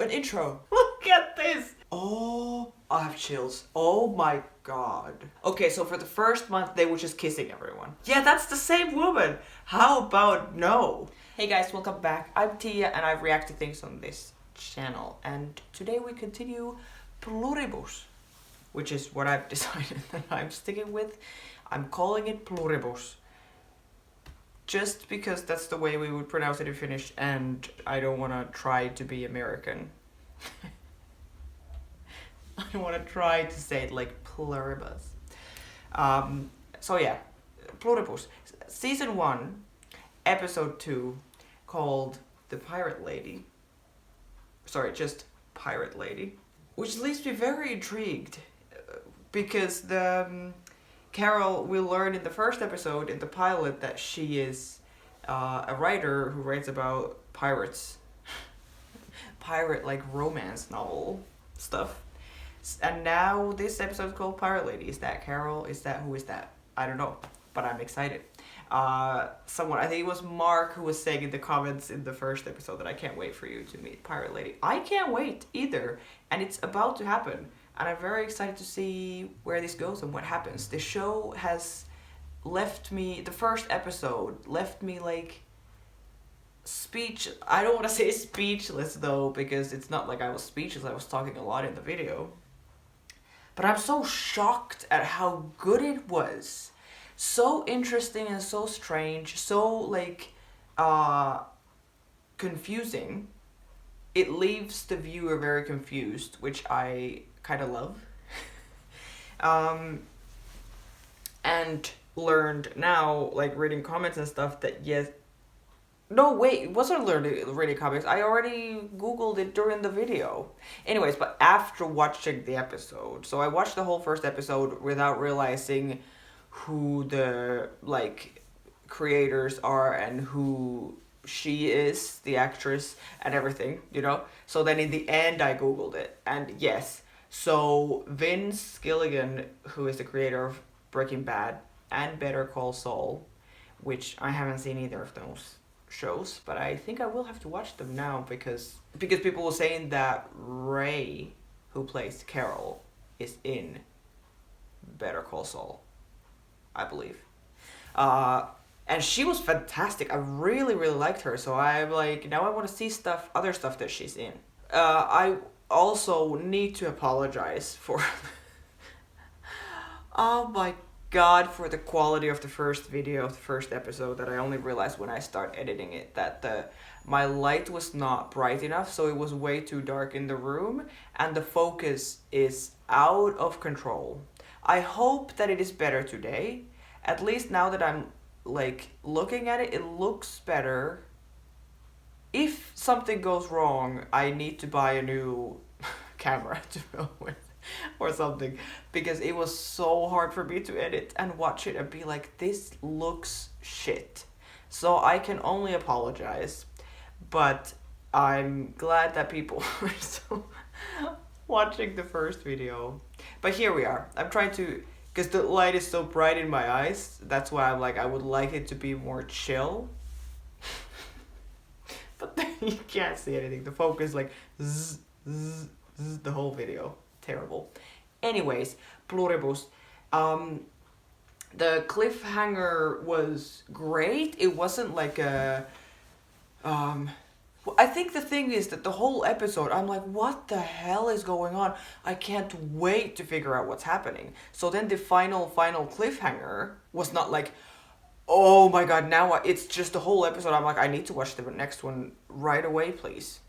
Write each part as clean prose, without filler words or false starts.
an intro. Look at this. Oh, I have chills. Oh my god. Okay, so for the first month, they were just kissing everyone. Yeah, that's the same woman. How about no? Hey guys, welcome back. I'm Tia, and I react to things on this channel. And today we continue Pluribus, which is what I've decided that I'm sticking with. I'm calling it Pluribus. Just because that's the way we would pronounce it in Finnish, and I don't want to try to be American. I don't want to try to say it like Pluribus. So yeah, Pluribus. Season 1, episode 2, called The Pirate Lady. Sorry, just Pirate Lady. Which leaves me very intrigued, because Carol, we learned in the first episode, in the pilot, that she is a writer who writes about pirates. Pirate, like, romance novel stuff. And now this episode is called Pirate Lady. Is that Carol? Who is that? I don't know, but I'm excited. Someone, I think it was Mark, who was saying in the comments in the first episode that I can't wait for you to meet Pirate Lady. I can't wait either, and it's about to happen. And I'm very excited to see where this goes and what happens. The show has left me, the first episode left me like I don't want to say speechless though, because it's not like I was speechless, I was talking a lot in the video. But I'm so shocked at how good it was. So interesting and so strange, so like confusing. It leaves the viewer very confused, which I kind of love. And learned now, like reading comments and stuff, that yes, no wait, it wasn't reading comments, I already googled it during the video. Anyways, but after watching the episode, so I watched the whole first episode without realizing who the like creators are and who she is, the actress, and everything, you know. So then in the end I googled it, and yes, so Vince Gilligan, who is the creator of Breaking Bad and Better Call Saul, which I haven't seen either of those shows, but I think I will have to watch them now, because people were saying that Ray, who plays Carol, is in Better Call Saul, I believe. And she was fantastic. I really, really liked her. So I'm like, now I want to see other stuff that she's in. I also need to apologize for oh my god, for the quality of the first video, of the first episode, that I only realized when I start editing it, that my light was not bright enough, so it was way too dark in the room, and the focus is out of control. I hope that it is better today. At least now that I'm like looking at it, it looks better. If something goes wrong, I need to buy a new camera to film with or something, because it was so hard for me to edit and watch it and be like, this looks shit. So I can only apologize, but I'm glad that people are still watching the first video. But here we are. I'm trying to, because the light is so bright in my eyes, that's why I'm like, I would like it to be more chill. But then you can't see anything. The focus like zzz, zzz, zzz, the whole video. Terrible. Anyways, Pluribus. The cliffhanger was great. It wasn't like a I think the thing is that the whole episode, I'm like, what the hell is going on? I can't wait to figure out what's happening. So then the final cliffhanger was not like, oh my god, now it's just the whole episode. I'm like, I need to watch the next one right away, please.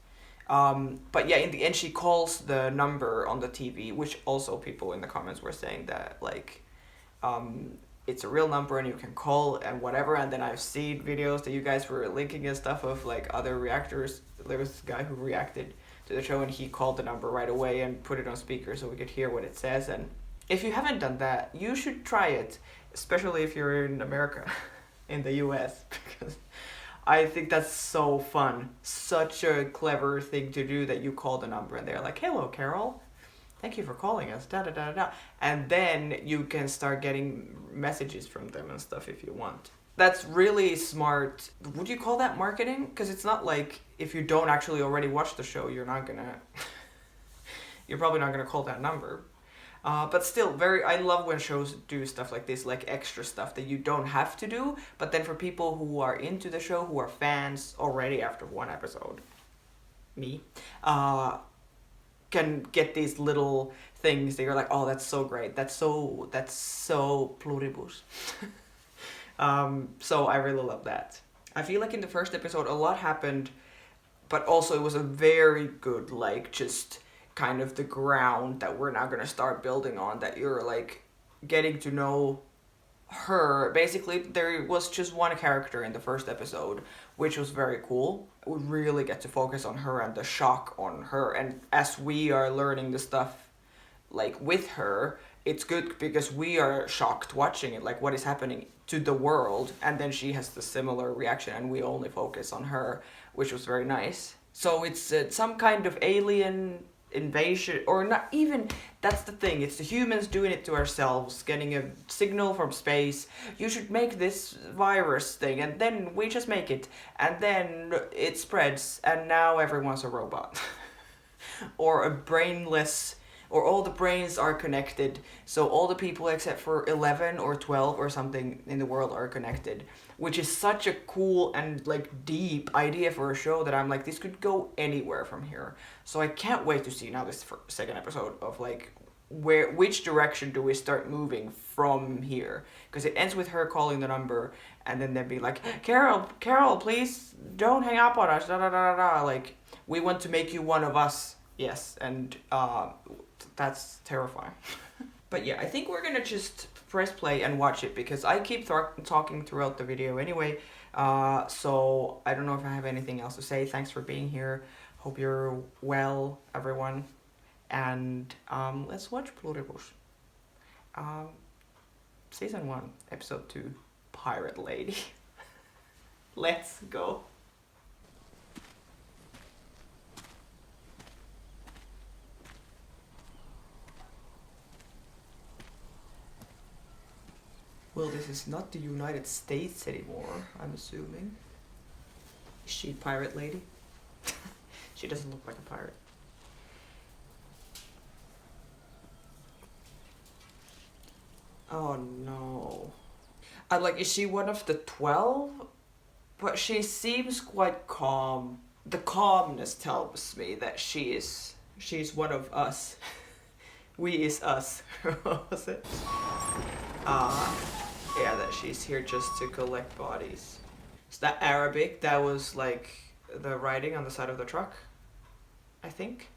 But yeah, in the end, she calls the number on the TV, which also people in the comments were saying that, like, it's a real number and you can call and whatever. And then I've seen videos that you guys were linking and stuff of like other reactors. There was this guy who reacted to the show and he called the number right away and put it on speaker so we could hear what it says. And if you haven't done that, you should try it, especially if you're in America, in the US, because I think that's so fun. Such a clever thing to do, that you call the number and they're like, hello, Carol. Thank you for calling us, da da da da. And then you can start getting messages from them and stuff if you want. that's really smart. Would you call that marketing? Because it's not like if you don't actually already watch the show, you're not gonna you're probably not gonna call that number. But still, I love when shows do stuff like this, like extra stuff that you don't have to do, but then for people who are into the show, who are fans already after one episode, me, can get these little things that you're like, oh, that's so great, that's so Pluribus. So I really love that. I feel like in the first episode a lot happened, but also it was a very good, like, just kind of the ground that we're now gonna start building on, that you're like getting to know her. Basically, there was just one character in the first episode, which was very cool. We really get to focus on her and the shock on her, and as we are learning the stuff like with her, it's good because we are shocked watching it, like what is happening to the world, and then she has the similar reaction and we only focus on her, which was very nice. So it's some kind of alien invasion, or not even, that's the thing, it's the humans doing it to ourselves, getting a signal from space, you should make this virus thing, and then we just make it, and then it spreads, and now everyone's a robot. Or a brainless, or all the brains are connected, so all the people except for 11 or 12 or something in the world are connected, which is such a cool and like deep idea for a show that I'm like, this could go anywhere from here. So I can't wait to see now this second episode of like which direction do we start moving from here, because it ends with her calling the number and then they'd be like, Carol, please don't hang up on us, da da da da da, like we want to make you one of us. Yes, and that's terrifying. But yeah, I think we're gonna just press play and watch it because I keep talking throughout the video anyway. So I don't know if I have anything else to say. Thanks for being here. Hope you're well, everyone. And let's watch Pluribus. Season 1, Episode 2, Pirate Lady. Let's go. Well, this is not the United States anymore, I'm assuming. Is she Pirate Lady? She doesn't look like a pirate. Oh no. I'm like, is she one of the 12? But she seems quite calm. The calmness tells me that she's one of us. We is us. What was it? Yeah, that she's here just to collect bodies. Is that Arabic? That was like the writing on the side of the truck, I think.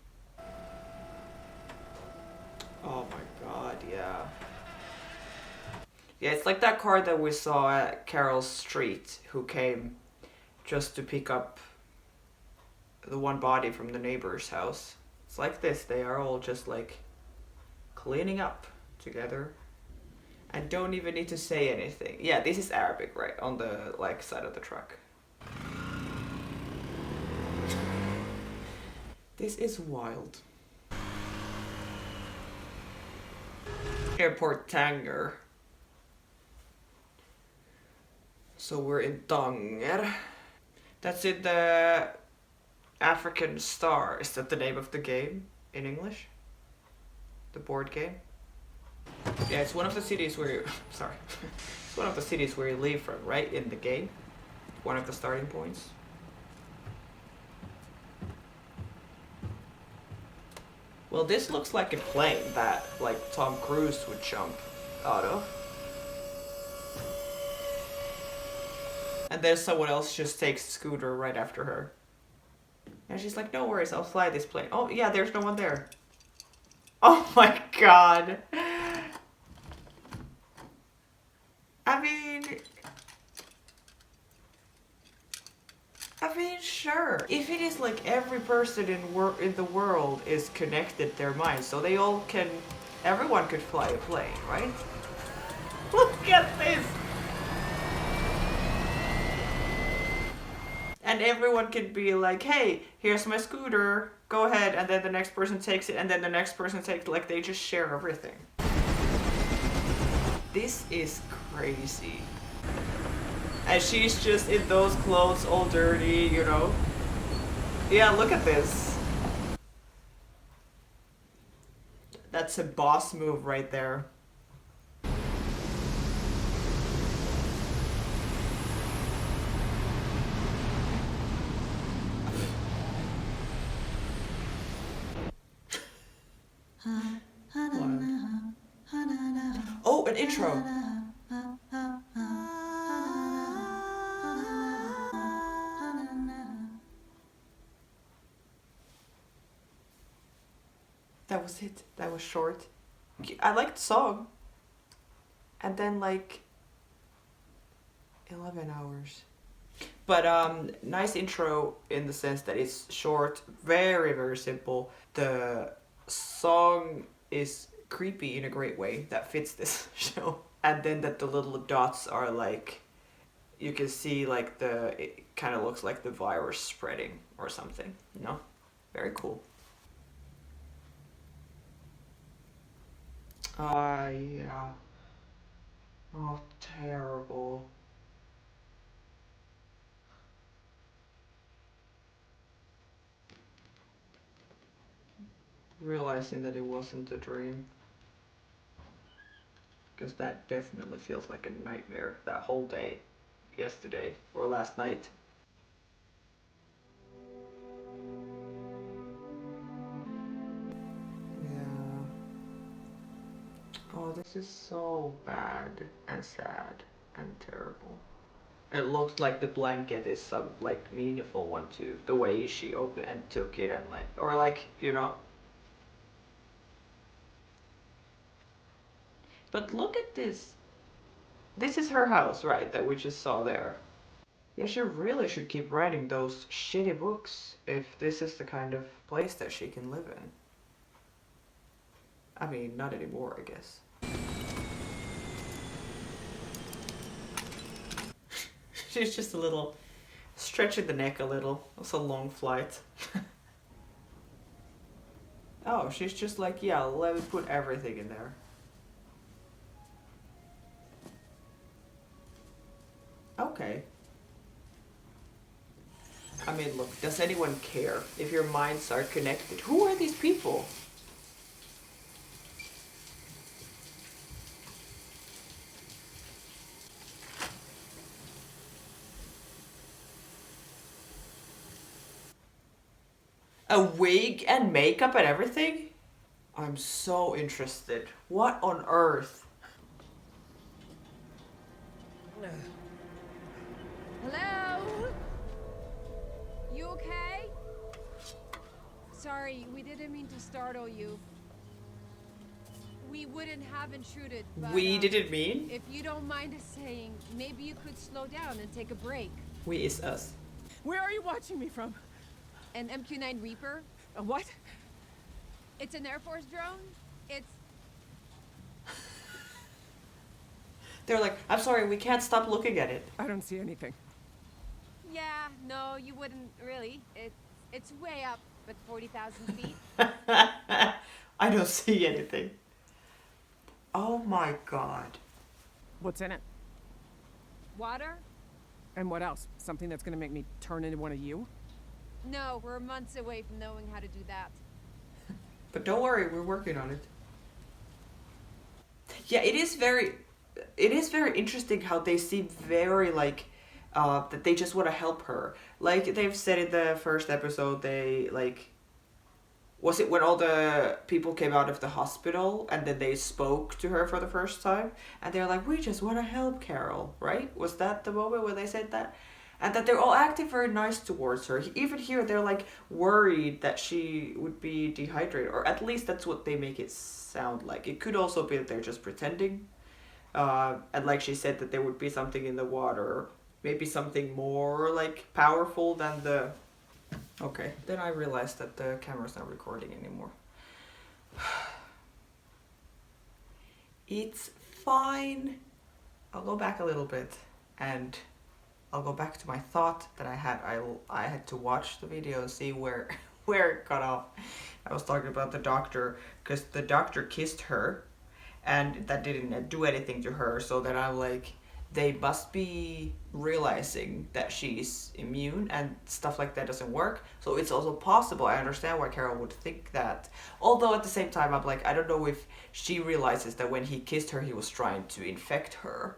Oh my god, yeah. Yeah, it's like that car that we saw at Carol's Street, who came just to pick up the one body from the neighbor's house. It's like this, they are all just like cleaning up together. I don't even need to say anything. Yeah, this is Arabic, right? On the like side of the truck. This is wild. Airport Tanger. So we're in Tanger. That's in the African Star. Is that the name of the game in English? The board game? Yeah, it's one of the cities where you, sorry. It's one of the cities where you leave from, right? In the game. One of the starting points. Well, this looks like a plane that, like, Tom Cruise would jump out of. And then someone else just takes the scooter right after her. And she's like, no worries, I'll fly this plane. Oh, yeah, there's no one there. Oh my god. I mean, sure. If it is like every person in the world is connected their minds, so they all can, everyone could fly a plane, right? Look at this! And everyone could be like, hey, here's my scooter, go ahead, and then the next person takes it, and then the next person takes it, like they just share everything. This is crazy. And she's just in those clothes all dirty, you know. Yeah, look at this. That's a boss move right there. Oh, an intro. That was it. That was short. I liked the song. And then like 11 hours. But nice intro in the sense that it's short, very very simple. The song is creepy in a great way that fits this show. And then that the little dots are like you can see like the it kind of looks like the virus spreading or something, you know? Very cool. Yeah. Oh, terrible. Realizing that it wasn't a dream. Because that definitely feels like a nightmare that whole day. Yesterday or last night. Yeah. Oh, this is so bad and sad and terrible. It looks like the blanket is some like meaningful one too. The way she opened and took it and like, or like, you know. But look at this. This is her house, right? That we just saw there. Yeah, she really should keep writing those shitty books if this is the kind of place that she can live in. I mean, not anymore, I guess. She's just a little stretching the neck a little. It's a long flight. Oh, she's just like, yeah, let me put everything in there. Okay. I mean, look, does anyone care if your minds are connected? Who are these people? A wig and makeup and everything? I'm so interested. What on earth? Hello? You okay? Sorry, we didn't mean to startle you. We wouldn't have intruded, but We didn't mean? if you don't mind us saying, maybe you could slow down and take a break. We is us. Where are you watching me from? An MQ-9 Reaper? A what? It's an Air Force drone. It's They're like, I'm sorry, we can't stop looking at it. I don't see anything. yeah, no, you wouldn't really. It's way up at 40,000 feet. I don't see anything. Oh my god. What's in it? Water? And what else? Something that's gonna make me turn into one of you? No, we're months away from knowing how to do that. But don't worry, we're working on it. Yeah, it is very interesting how they seem very like that they just want to help her. Like they've said in the first episode, they like was it when all the people came out of the hospital and then they spoke to her for the first time and they're like, we just want to help Carol, right? Was that the moment when they said that? And that they're all acting very nice towards her. Even here, they're like worried that she would be dehydrated, or at least that's what they make it sound like. It could also be that they're just pretending. And like she said, that there would be something in the water, maybe something more like powerful than the. Okay, then I realized that the camera's not recording anymore. It's fine. I'll go back a little bit and I'll go back to my thought that I had. I had to watch the video and see where where it cut off. I was talking about the doctor because the doctor kissed her, and that didn't do anything to her. So then I'm like, they must be realizing that she's immune and stuff like that doesn't work. So it's also possible. I understand why Carol would think that. Although at the same time, I'm like, I don't know if she realizes that when he kissed her, he was trying to infect her.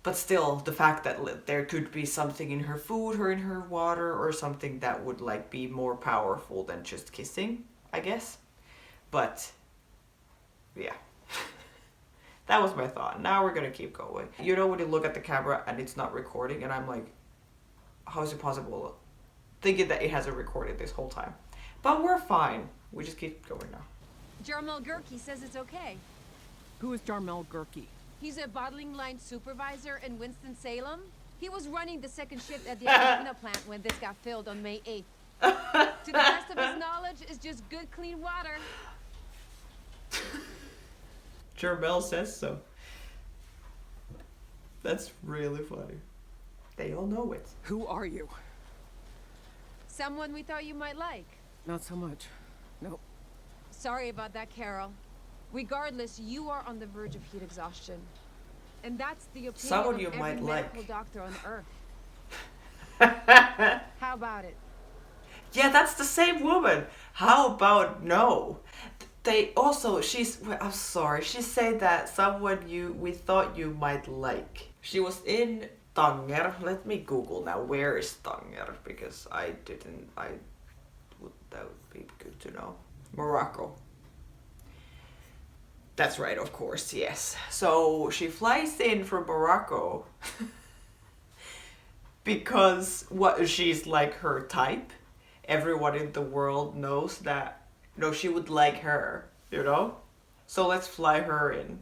But still, the fact that there could be something in her food or in her water or something that would like be more powerful than just kissing, I guess. But yeah. That was my thought. Now we're gonna keep going. You know when you look at the camera and it's not recording and I'm like, how is it possible? Thinking that it hasn't recorded this whole time. But we're fine. We just keep going now. Jarmel Gurki says it's okay. Who is Jarmel Gurki? He's a bottling line supervisor in Winston-Salem. He was running the second shift at the Alpena plant when this got filled on May 8th. To the best of his knowledge, it's just good, clean water. Jarmel says so. That's really funny. They all know it. Who are you? Someone we thought you might like. Not so much. Nope. Sorry about that, Carol. Regardless, you are on the verge of heat exhaustion. And that's the opinion Someone of you every might medical like. doctor on Earth. How about it? Yeah, that's the same woman. How about no? They also, I'm sorry, she said that someone we thought you might like. She was in Tanger. Let me Google now, where is Tanger? Because that would be good to know. Morocco. That's right, of course, yes. So she flies in from Morocco because she's like her type. Everyone in the world knows that, she would like her, So let's fly her in.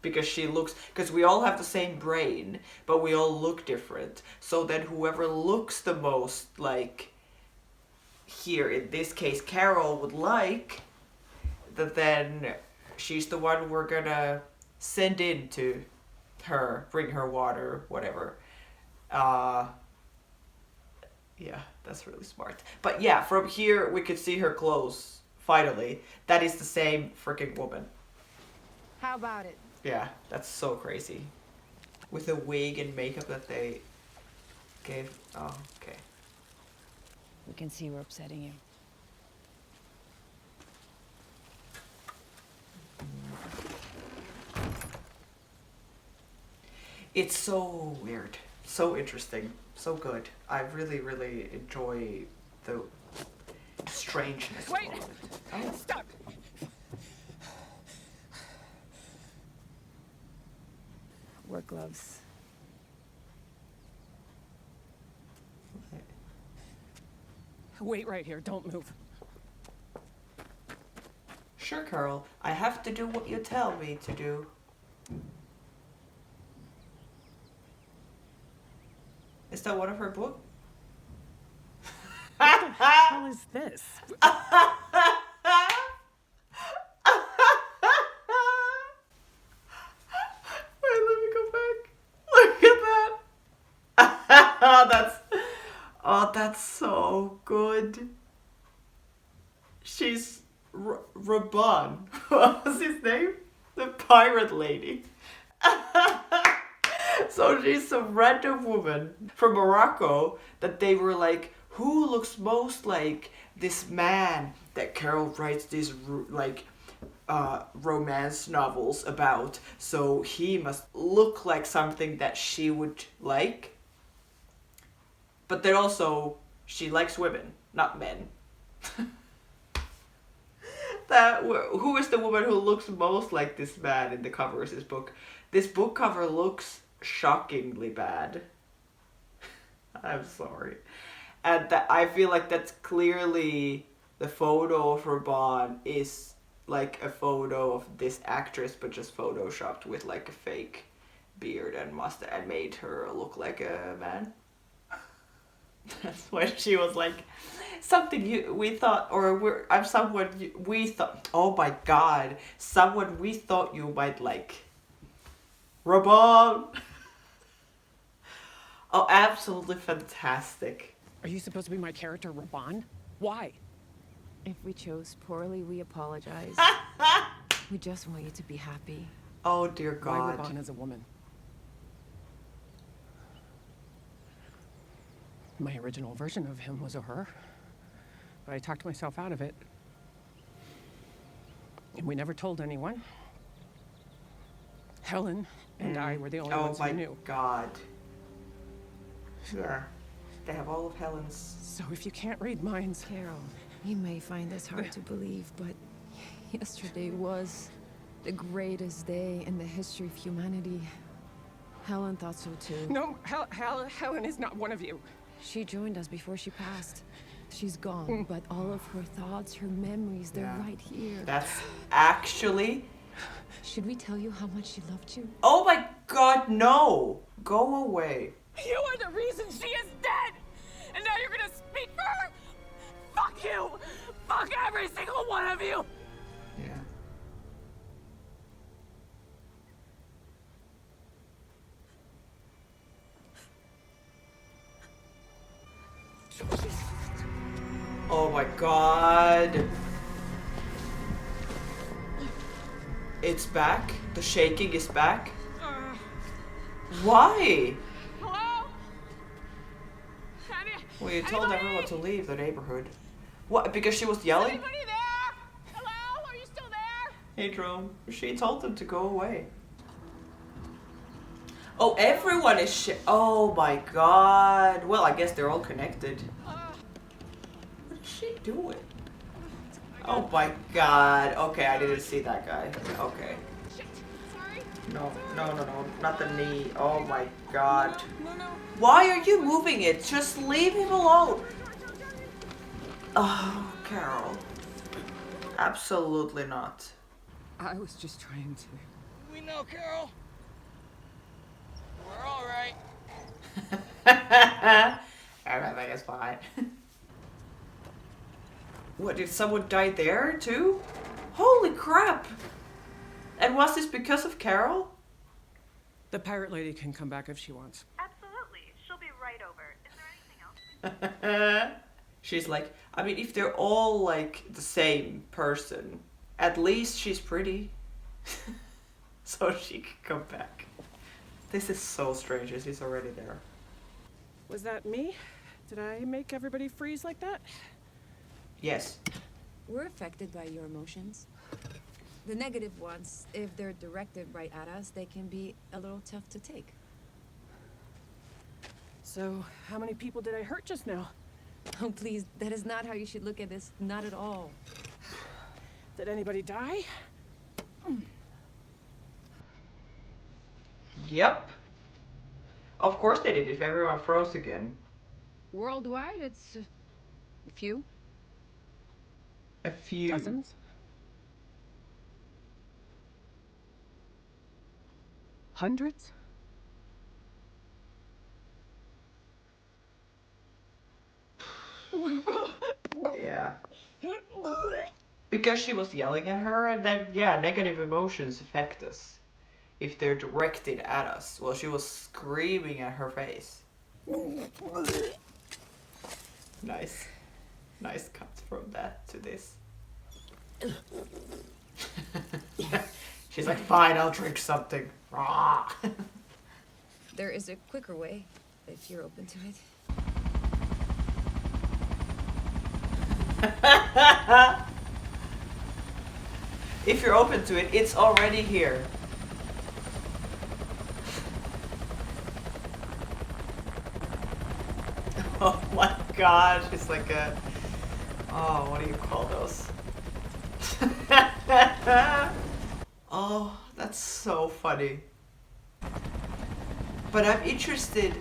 Because we all have the same brain, but we all look different. So then whoever looks the most like, here in this case, Carol would like, then she's the one we're gonna send in to her, bring her water, whatever. Yeah, that's really smart. But yeah, from here we could see her clothes, finally. That is the same freaking woman. How about it? Yeah, that's so crazy. With the wig and makeup that they gave. Oh, okay. We can see we're upsetting you. It's so weird, so interesting, so good. I really, really enjoy the strangeness. Wait! Of it. Oh. Stop! Work gloves. Wait right here. Don't move. Sure, Carol. I have to do what you tell me to do. Is that one of her books? What the hell is this? Wait, let me go back. Look at that. That's so good. She's Raban. What was his name? The pirate lady. So she's some random woman from Morocco that they were like, who looks most like this man that Carol writes these romance novels about, so he must look like something that she would like. But then also, she likes women, not men. Who is the woman who looks most like this man in the cover of this book? This book cover looks shockingly bad. I'm sorry. And I feel like that's clearly the photo of Raban is like a photo of this actress, but just photoshopped with like a fake beard and mustache and made her look like a man. That's why she was like, we thought someone we thought you might like. Raban. Oh, absolutely fantastic. Are you supposed to be my character, Raban? Why? If we chose poorly, we apologize. We just want you to be happy. Oh dear Why God. Raban as a woman? My original version of him was a her, but I talked myself out of it. And we never told anyone. Helen and I were the only ones who knew. Oh my god. Yeah. They have all of Helen's. So if you can't read minds... Carol, you may find this hard to believe, but yesterday was the greatest day in the history of humanity. Helen thought so too. No, Helen is not one of you. She joined us before she passed. She's gone, but all of her thoughts, her memories, they're right here. That's actually... Should we tell you how much she loved you? Oh my god, no! Go away. You are the reason she is dead! And now you're gonna speak for her? Fuck you! Fuck every single one of you! Yeah. Oh my god. It's back? The shaking is back? Why? Hello? Well, you told everyone to leave the neighborhood. What? Because she was yelling? Anybody there? Hello? Are you still there? Hey, Drone. She told them to go away. Oh, everyone is oh my god. Well, I guess they're all connected. What is she doing? Oh my god. Okay, I didn't see that guy. Okay. Shit. Sorry. No, not the knee. Oh my god. No. Why are you moving it? Just leave him alone. Oh, Carol. Absolutely not. I was just trying to... We know, Carol. We're all right. Everything is fine. What, did someone die there too? Holy crap! And was this because of Carol? The pirate lady can come back if she wants. Absolutely. She'll be right over. Is there anything else? She's like, I mean, if they're all like the same person, at least she's pretty. So she can come back. This is so strange. She's already there. Was that me? Did I make everybody freeze like that? Yes. We're affected by your emotions. The negative ones, if they're directed right at us, they can be a little tough to take. So, how many people did I hurt just now? Oh, please, that is not how you should look at this. Not at all. Did anybody die? Yep. Of course they did, if everyone froze again. Worldwide, it's a few. A few. Dozens? Hundreds? Yeah. Because she was yelling at her, and then, yeah, negative emotions affect us. If they're directed at us. Well, she was screaming at her face. Nice. Nice cut from that to this. She's like, fine, I'll drink something. There is a quicker way, if you're open to it. If you're open to it, it's already here. Oh my gosh, it's like a... Oh, what do you call those? Oh, that's so funny. But I'm interested...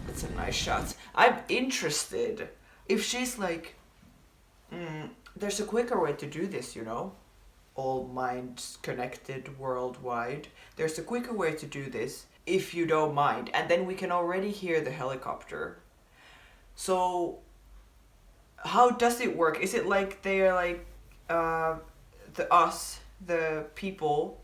It's a nice shot. I'm interested if she's like... there's a quicker way to do this, you know? All minds connected worldwide. There's a quicker way to do this, if you don't mind. And then we can already hear the helicopter. So, how does it work? Is it like they're like, the people,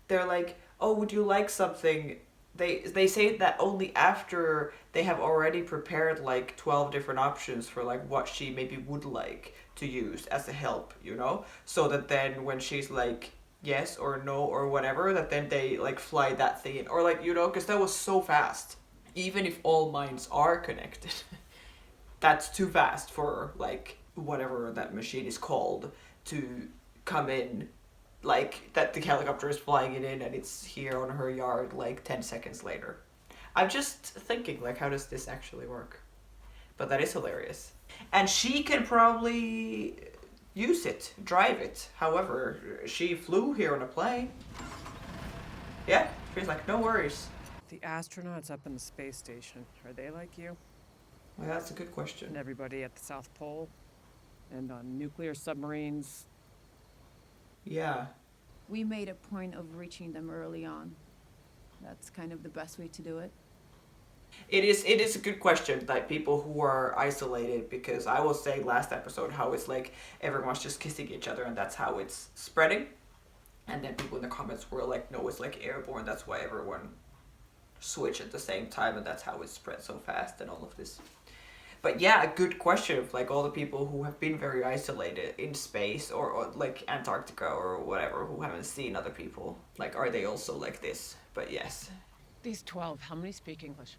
they're like, oh, would you like something? They say that only after they have already prepared like 12 different options for like what she maybe would like to use as a help, you know? So that then when she's like yes or no or whatever, that then they like fly that thing in. Or like, you know, because that was so fast. even if all minds are connected, that's too fast for like whatever that machine is called to come in, like that the helicopter is flying it in and it's here on her yard like 10 seconds later. I'm just thinking, like, how does this actually work? But that is hilarious. And she can probably use it, drive it. However, she flew here on a plane. Yeah, she's like, no worries. The astronauts up in the space station, are they like you? Well, that's a good question. And everybody at the South Pole? And on nuclear submarines? Yeah. We made a point of reaching them early on. That's kind of the best way to do it. It is a good question, like people who are isolated, because I was saying last episode how it's like everyone's just kissing each other and that's how it's spreading. And then people in the comments were like, no, it's like airborne, that's why everyone switched at the same time and that's how it spread so fast and all of this. But yeah, a good question of like all the people who have been very isolated in space or like Antarctica or whatever, who haven't seen other people. Like, are they also like this? But yes. These 12, how many speak English?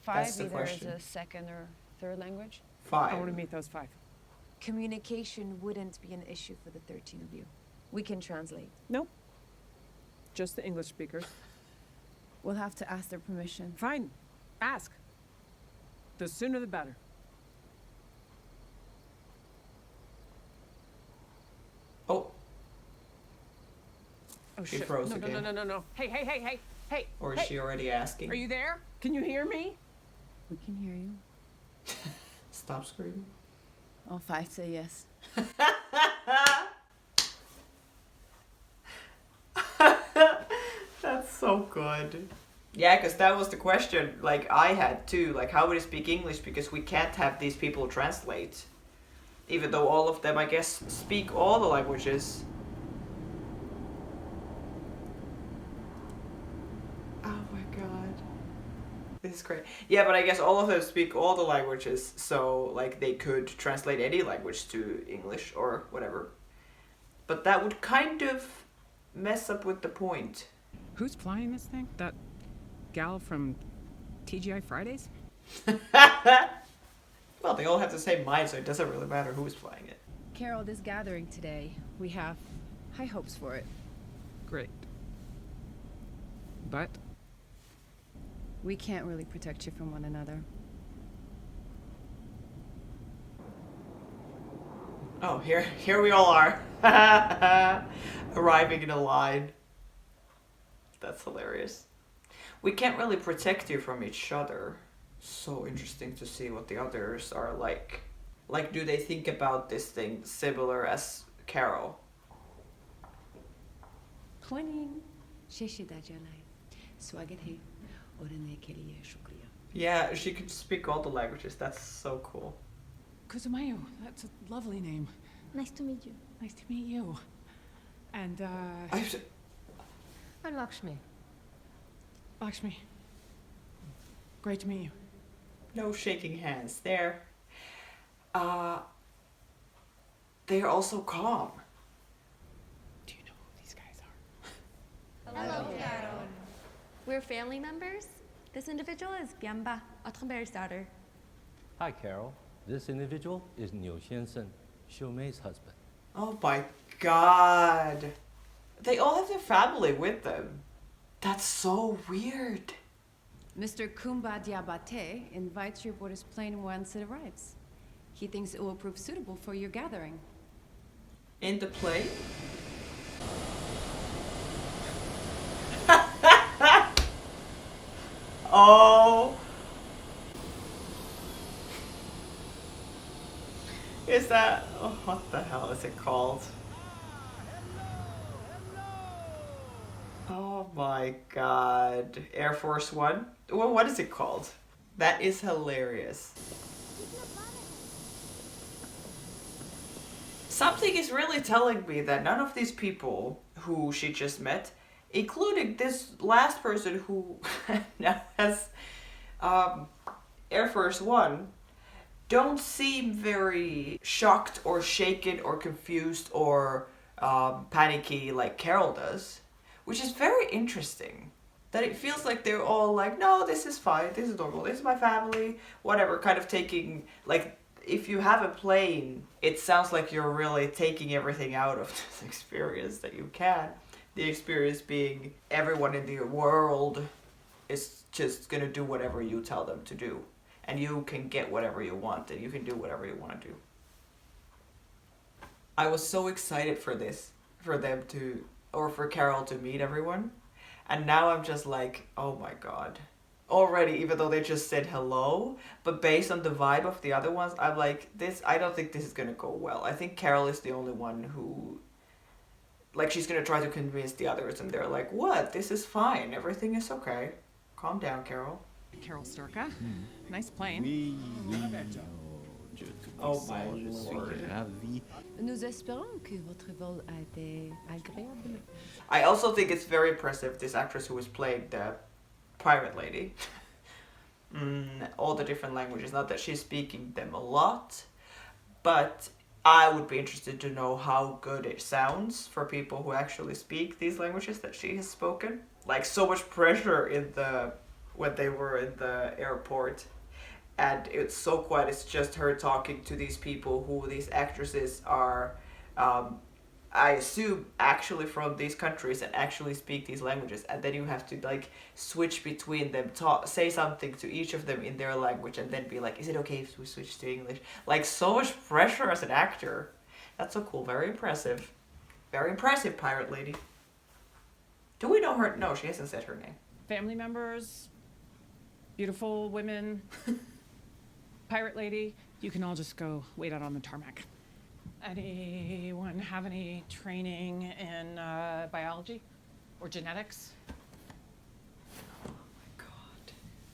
Five That's the either question. as a second or third language. 5. I want to meet those 5. Communication wouldn't be an issue for the 13 of you. We can translate. Nope. Just the English speakers. We'll have to ask their permission. Fine. Ask. The sooner the better. Oh, Oh, She shit. froze no, again. No. Hey. or is hey. she already asking? Are you there? Can you hear me? We can hear you. Stop screaming. All 5 say yes. That's so good. Yeah, because that was the question, like, I had too. Like, how would I speak English? Because we can't have these people translate. Even though all of them, I guess, speak all the languages. Oh my god. This is great. Yeah, but I guess all of them speak all the languages, so, like, they could translate any language to English or whatever. But that would kind of mess up with the point. Who's flying this thing? That gal from TGI Fridays? Well, they all have the same mind, so it doesn't really matter who's flying it. Carol, this gathering today, we have high hopes for it. Great. But We can't really protect you from one another. Oh, here we all are. Arriving in a line. That's hilarious. We can't really protect you from each other. So interesting to see what the others are like. Like, do they think about this thing similar as Carol? Twenty. Swagat hai. Orane ke liye shukriya. Yeah, she could speak all the languages. That's so cool. Kuzumayo, that's a lovely name. Nice to meet you. Nice to meet you. And, I'm Lakshmi. Lakshmi. Great to meet you. No shaking hands there. They're also calm. Do you know who these guys are? Hello, Carol. We're family members. This individual is Biamba, Otrebert's daughter. Hi, Carol. This individual is Niu Xiansen, Xiu Mei's husband. Oh my god. They all have their family with them. That's so weird. Mr. Kumba Diabate invites you aboard his plane once it arrives. He thinks it will prove suitable for your gathering. In the play? Oh. Is that... Oh, what the hell is it called? Oh my god. Air Force One? Well, what is it called? That is hilarious. Something is really telling me that none of these people who she just met, including this last person who now has Air Force One, don't seem very shocked or shaken or confused or panicky like Carol does, which is very interesting. that it feels like they're all like, no, this is fine, this is normal, this is my family, whatever, kind of taking, like, if you have a plane, it sounds like you're really taking everything out of this experience that you can. The experience being everyone in the world is just gonna do whatever you tell them to do. And you can get whatever you want, and you can do whatever you want to do. I was so excited for this, for them to, or for Carol to meet everyone. And now I'm just like, oh my god. Already, even though they just said hello, but based on the vibe of the other ones, I'm like, I don't think this is gonna go well. I think Carol is the only one who, like, she's gonna try to convince the others, and they're like, what? This is fine. Everything is okay. Calm down, Carol. Carol Sturka. Nice plane. Oh my lord. Nous espérons que votre vol a été agréable. I also think it's very impressive, this actress who was playing the pirate lady. All the different languages. Not that she's speaking them a lot, but I would be interested to know how good it sounds for people who actually speak these languages that she has spoken. Like, so much pressure when they were in the airport, and it's so quiet. It's just her talking to these people who these actresses are, I assume, actually from these countries and actually speak these languages. And then you have to, like, switch between them, say something to each of them in their language, and then be like, is it okay if we switch to English? Like, so much pressure as an actor. That's so cool. Very impressive. Very impressive, pirate lady. Do we know her? No, she hasn't said her name. Family members, beautiful women, pirate lady, you can all just go wait out on the tarmac. Anyone have any training in biology or genetics? Oh my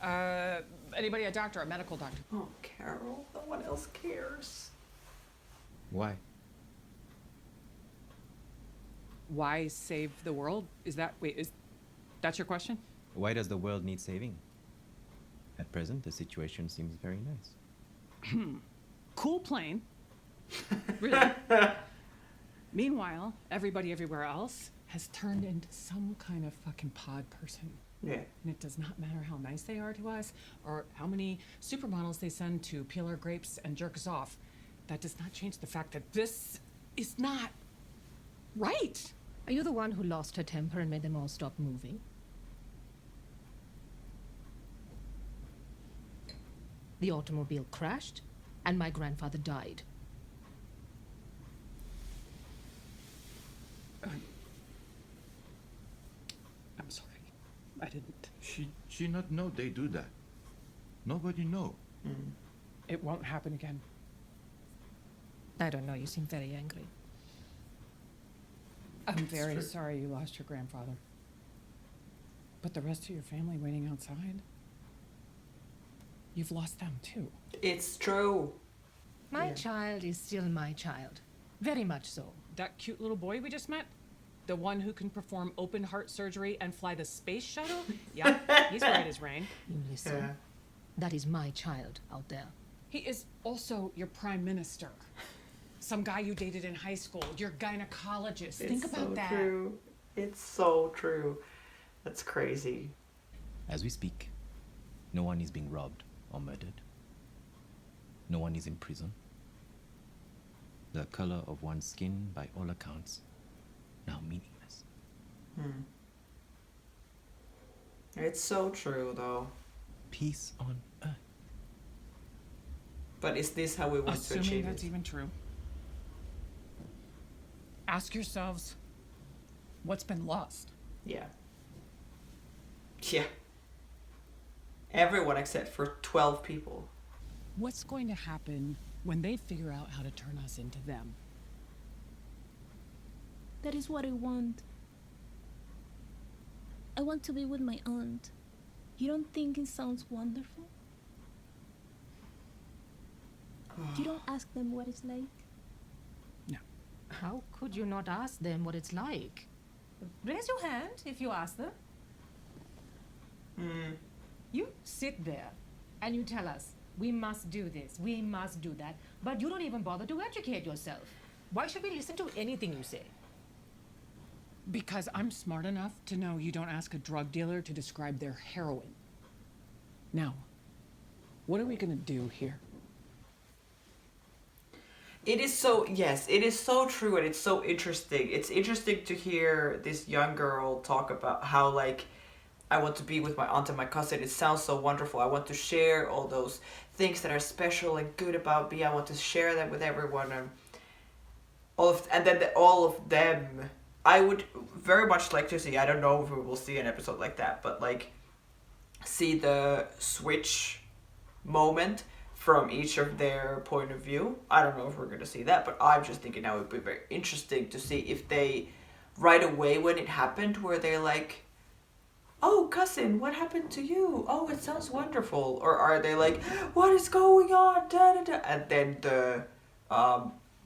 god. Anybody a doctor, a medical doctor? Oh, Carol, no one else cares. Why? Why save the world? Is that's your question? Why does the world need saving? At present, the situation seems very nice. Cool plane. Really. Meanwhile, everybody everywhere else has turned into some kind of fucking pod person. Yeah. And it does not matter how nice they are to us or how many supermodels they send to peel our grapes and jerk us off. That does not change the fact that this is not right. Are you the one who lost her temper and made them all stop moving? The automobile crashed, and my grandfather died. I'm sorry. I didn't. She not know they do that. Nobody know. It won't happen again. I don't know, you seem very angry. I'm very sorry you lost your grandfather. But the rest of your family waiting outside, you've lost them too. It's true. My child is still my child. Very much so. That cute little boy we just met? The one who can perform open heart surgery and fly the space shuttle? Yeah, he's right as rain. You listen. Yeah. That is my child out there. He is also your prime minister. Some guy you dated in high school, your gynecologist. Think about so that. True. It's so true. That's crazy. As we speak, no one is being robbed or murdered. No one is in prison. The color of one's skin, by all accounts, now meaningless. It's so true, though. Peace on earth. But is this how we want to Assuming achieve that's it? even true. Ask yourselves, what's been lost? Yeah. Yeah. Everyone except for 12 people. What's going to happen when they figure out how to turn us into them? That is what I want. I want to be with my aunt. You don't think it sounds wonderful? You don't ask them what it's like? No. How could you not ask them what it's like? Raise your hand if you ask them. You sit there and you tell us, we must do this, we must do that, but you don't even bother to educate yourself. Why should we listen to anything you say? Because I'm smart enough to know you don't ask a drug dealer to describe their heroin. Now, what are we gonna do here? It is so, yes, it is so true, and it's so interesting. It's interesting to hear this young girl talk about how, like, I want to be with my aunt and my cousin. It sounds so wonderful. I want to share all those things that are special and good about me. I want to share them with everyone, and all of them. I would very much like to see. I don't know if we will see an episode like that, but like see the switch moment from each of their point of view. I don't know if we're going to see that, but I'm just thinking now it would be very interesting to see if they, right away when it happened, where they're like, oh, cousin, what happened to you? Oh, it sounds wonderful. Or are they like, what is going on? Da, da, da. And then the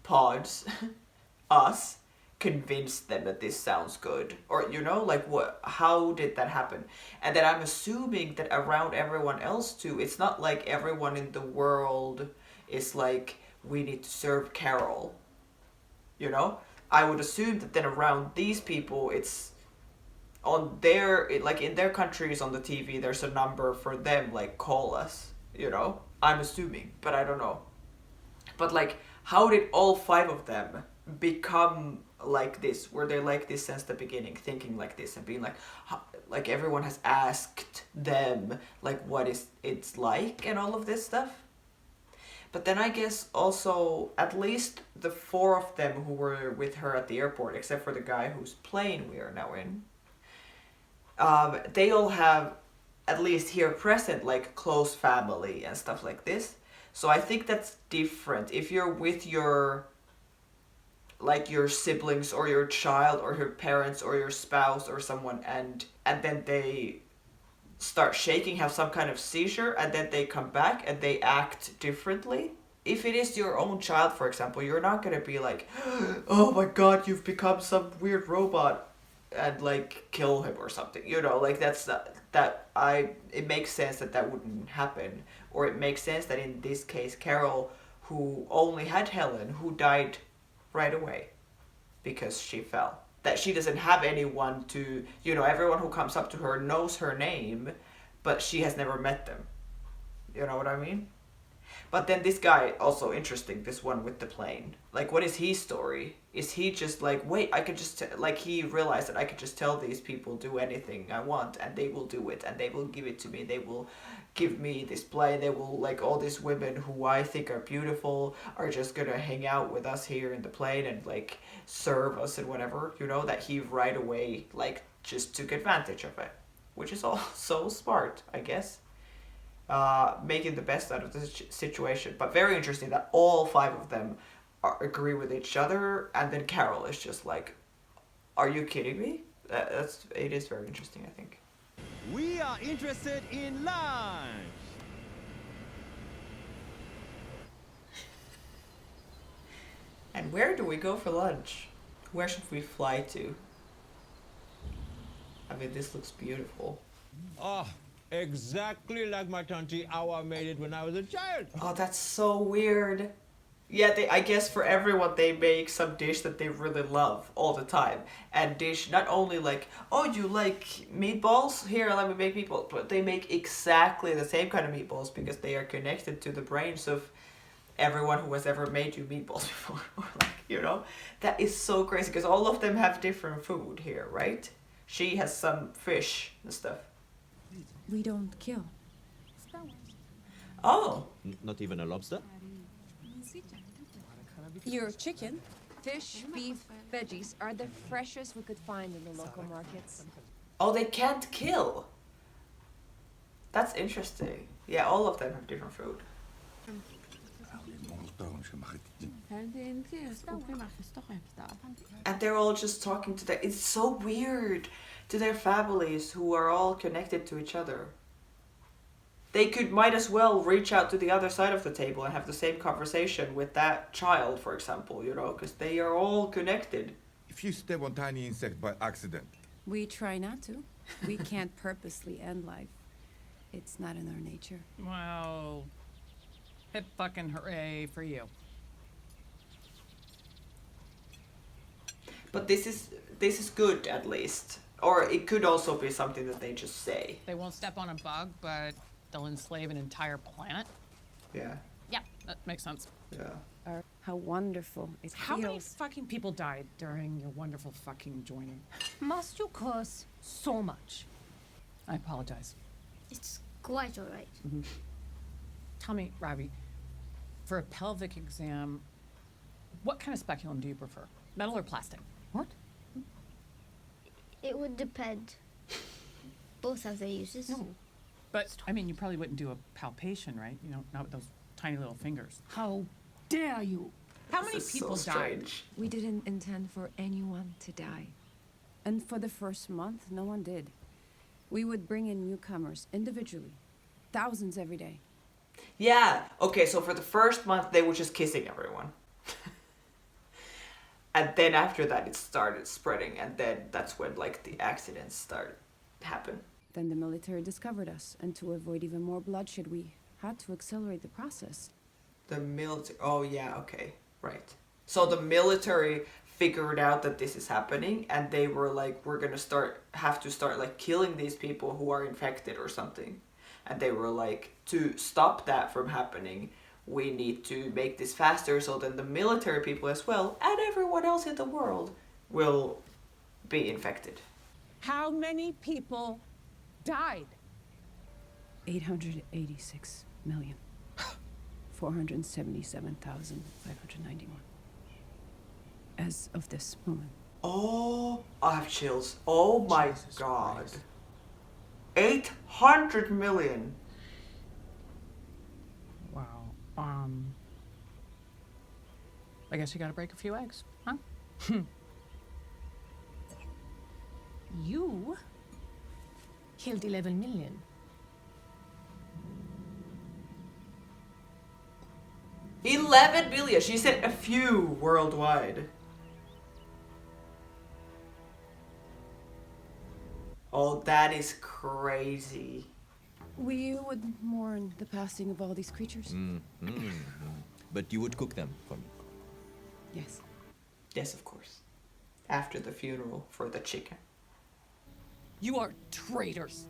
pods, us, convince them that this sounds good. Or, you know, like, what? How did that happen? And then I'm assuming that around everyone else too, it's not like everyone in the world is like, we need to serve Carol. You know? I would assume that then around these people, it's on their, like in their countries on the TV, there's a number for them, like, call us, you know? I'm assuming, but I don't know. But like, how did all 5 of them become like this? Were they like this since the beginning, thinking like this and being like everyone has asked them like what is it's like and all of this stuff? But then I guess also at least the 4 of them who were with her at the airport, except for the guy whose plane we are now in, they all have, at least here present, like close family and stuff like this. So I think that's different. If you're with your, like your siblings or your child or your parents or your spouse or someone, and then they start shaking, have some kind of seizure, and then they come back and they act differently. If it is your own child, for example, you're not gonna be like, oh my god, you've become some weird robot, and like kill him or something, you know, like that's it makes sense that that wouldn't happen. Or it makes sense that in this case Carol, who only had Helen, who died right away because she fell, that she doesn't have anyone to, you know, everyone who comes up to her knows her name, but she has never met them, you know what I mean? But then this guy, also interesting, this one with the plane. Like, what is his story? Is he just like, wait, I could just, like, he realized that I could just tell these people do anything I want and they will do it and they will give it to me. They will give me this plane. They will, like, all these women who I think are beautiful are just gonna hang out with us here in the plane and, like, serve us and whatever. You know, that he right away, like, just took advantage of it. Which is all so smart, I guess. Making the best out of the situation. But very interesting that all 5 of them agree with each other, and then Carol is just like, are you kidding me? It is very interesting, I think. We are interested in lunch. And where do we go for lunch? Where should we fly to? I mean, this looks beautiful. Oh, exactly like my Auntie Awa made it when I was a child. Oh, that's so weird. Yeah, I guess for everyone they make some dish that they really love all the time. And dish not only like, oh, you like meatballs? Here, let me make meatballs. But they make exactly the same kind of meatballs because they are connected to the brains of everyone who has ever made you meatballs before. Or like, you know, that is so crazy because all of them have different food here, right? She has some fish and stuff. We don't kill. Oh. Not even a lobster? Your chicken, fish, beef, veggies are the freshest we could find in the local markets. Oh, they can't kill. That's interesting. Yeah, all of them have different food. And they're all just talking to it's so weird, to their families who are all connected to each other. They might as well reach out to the other side of the table and have the same conversation with that child, for example, you know, because they are all connected. If you step on tiny insect by accident. We try not to. We can't purposely end life. It's not in our nature. Well, hip fucking hooray for you. But this is good at least. Or it could also be something that they just say. They won't step on a bug, but they'll enslave an entire planet. Yeah. Yeah, that makes sense. Yeah. How wonderful it How many feels. fucking people died during your wonderful fucking joining? Must you curse so much? I apologize. It's quite alright. Tell me, Ravi, for a pelvic exam, what kind of speculum do you prefer? Metal or plastic? What? It would depend. Both have their uses. But, I mean, you probably wouldn't do a palpation, right? You know, not with those tiny little fingers. How dare you? How many This is people so died? strange. We didn't intend for anyone to die. And for the first month, no one did. We would bring in newcomers individually. Thousands every day. Yeah. Okay, so for the first month they were just kissing everyone. And then after that it started spreading, and then that's when like the accidents started happen. Then the military discovered us, and to avoid even more bloodshed, we had to accelerate the process. The military. Oh yeah, okay. Right. So the military figured out that this is happening, and they were like, we're gonna have to start like killing these people who are infected or something. And they were like, to stop that from happening, we need to make this faster, so then the military people as well, and everyone else in the world, will be infected. How many people died? 886 million. 477,591. As of this moment. Oh, I have chills. Oh my god. 800 million. Wow. I guess you gotta break a few eggs, huh? You killed 11 million. $11 billion. She said a few worldwide. Oh, that is crazy. We would mourn the passing of all these creatures. But you would cook them for me. Yes. Yes, of course. After the funeral for the chicken. You are traitors.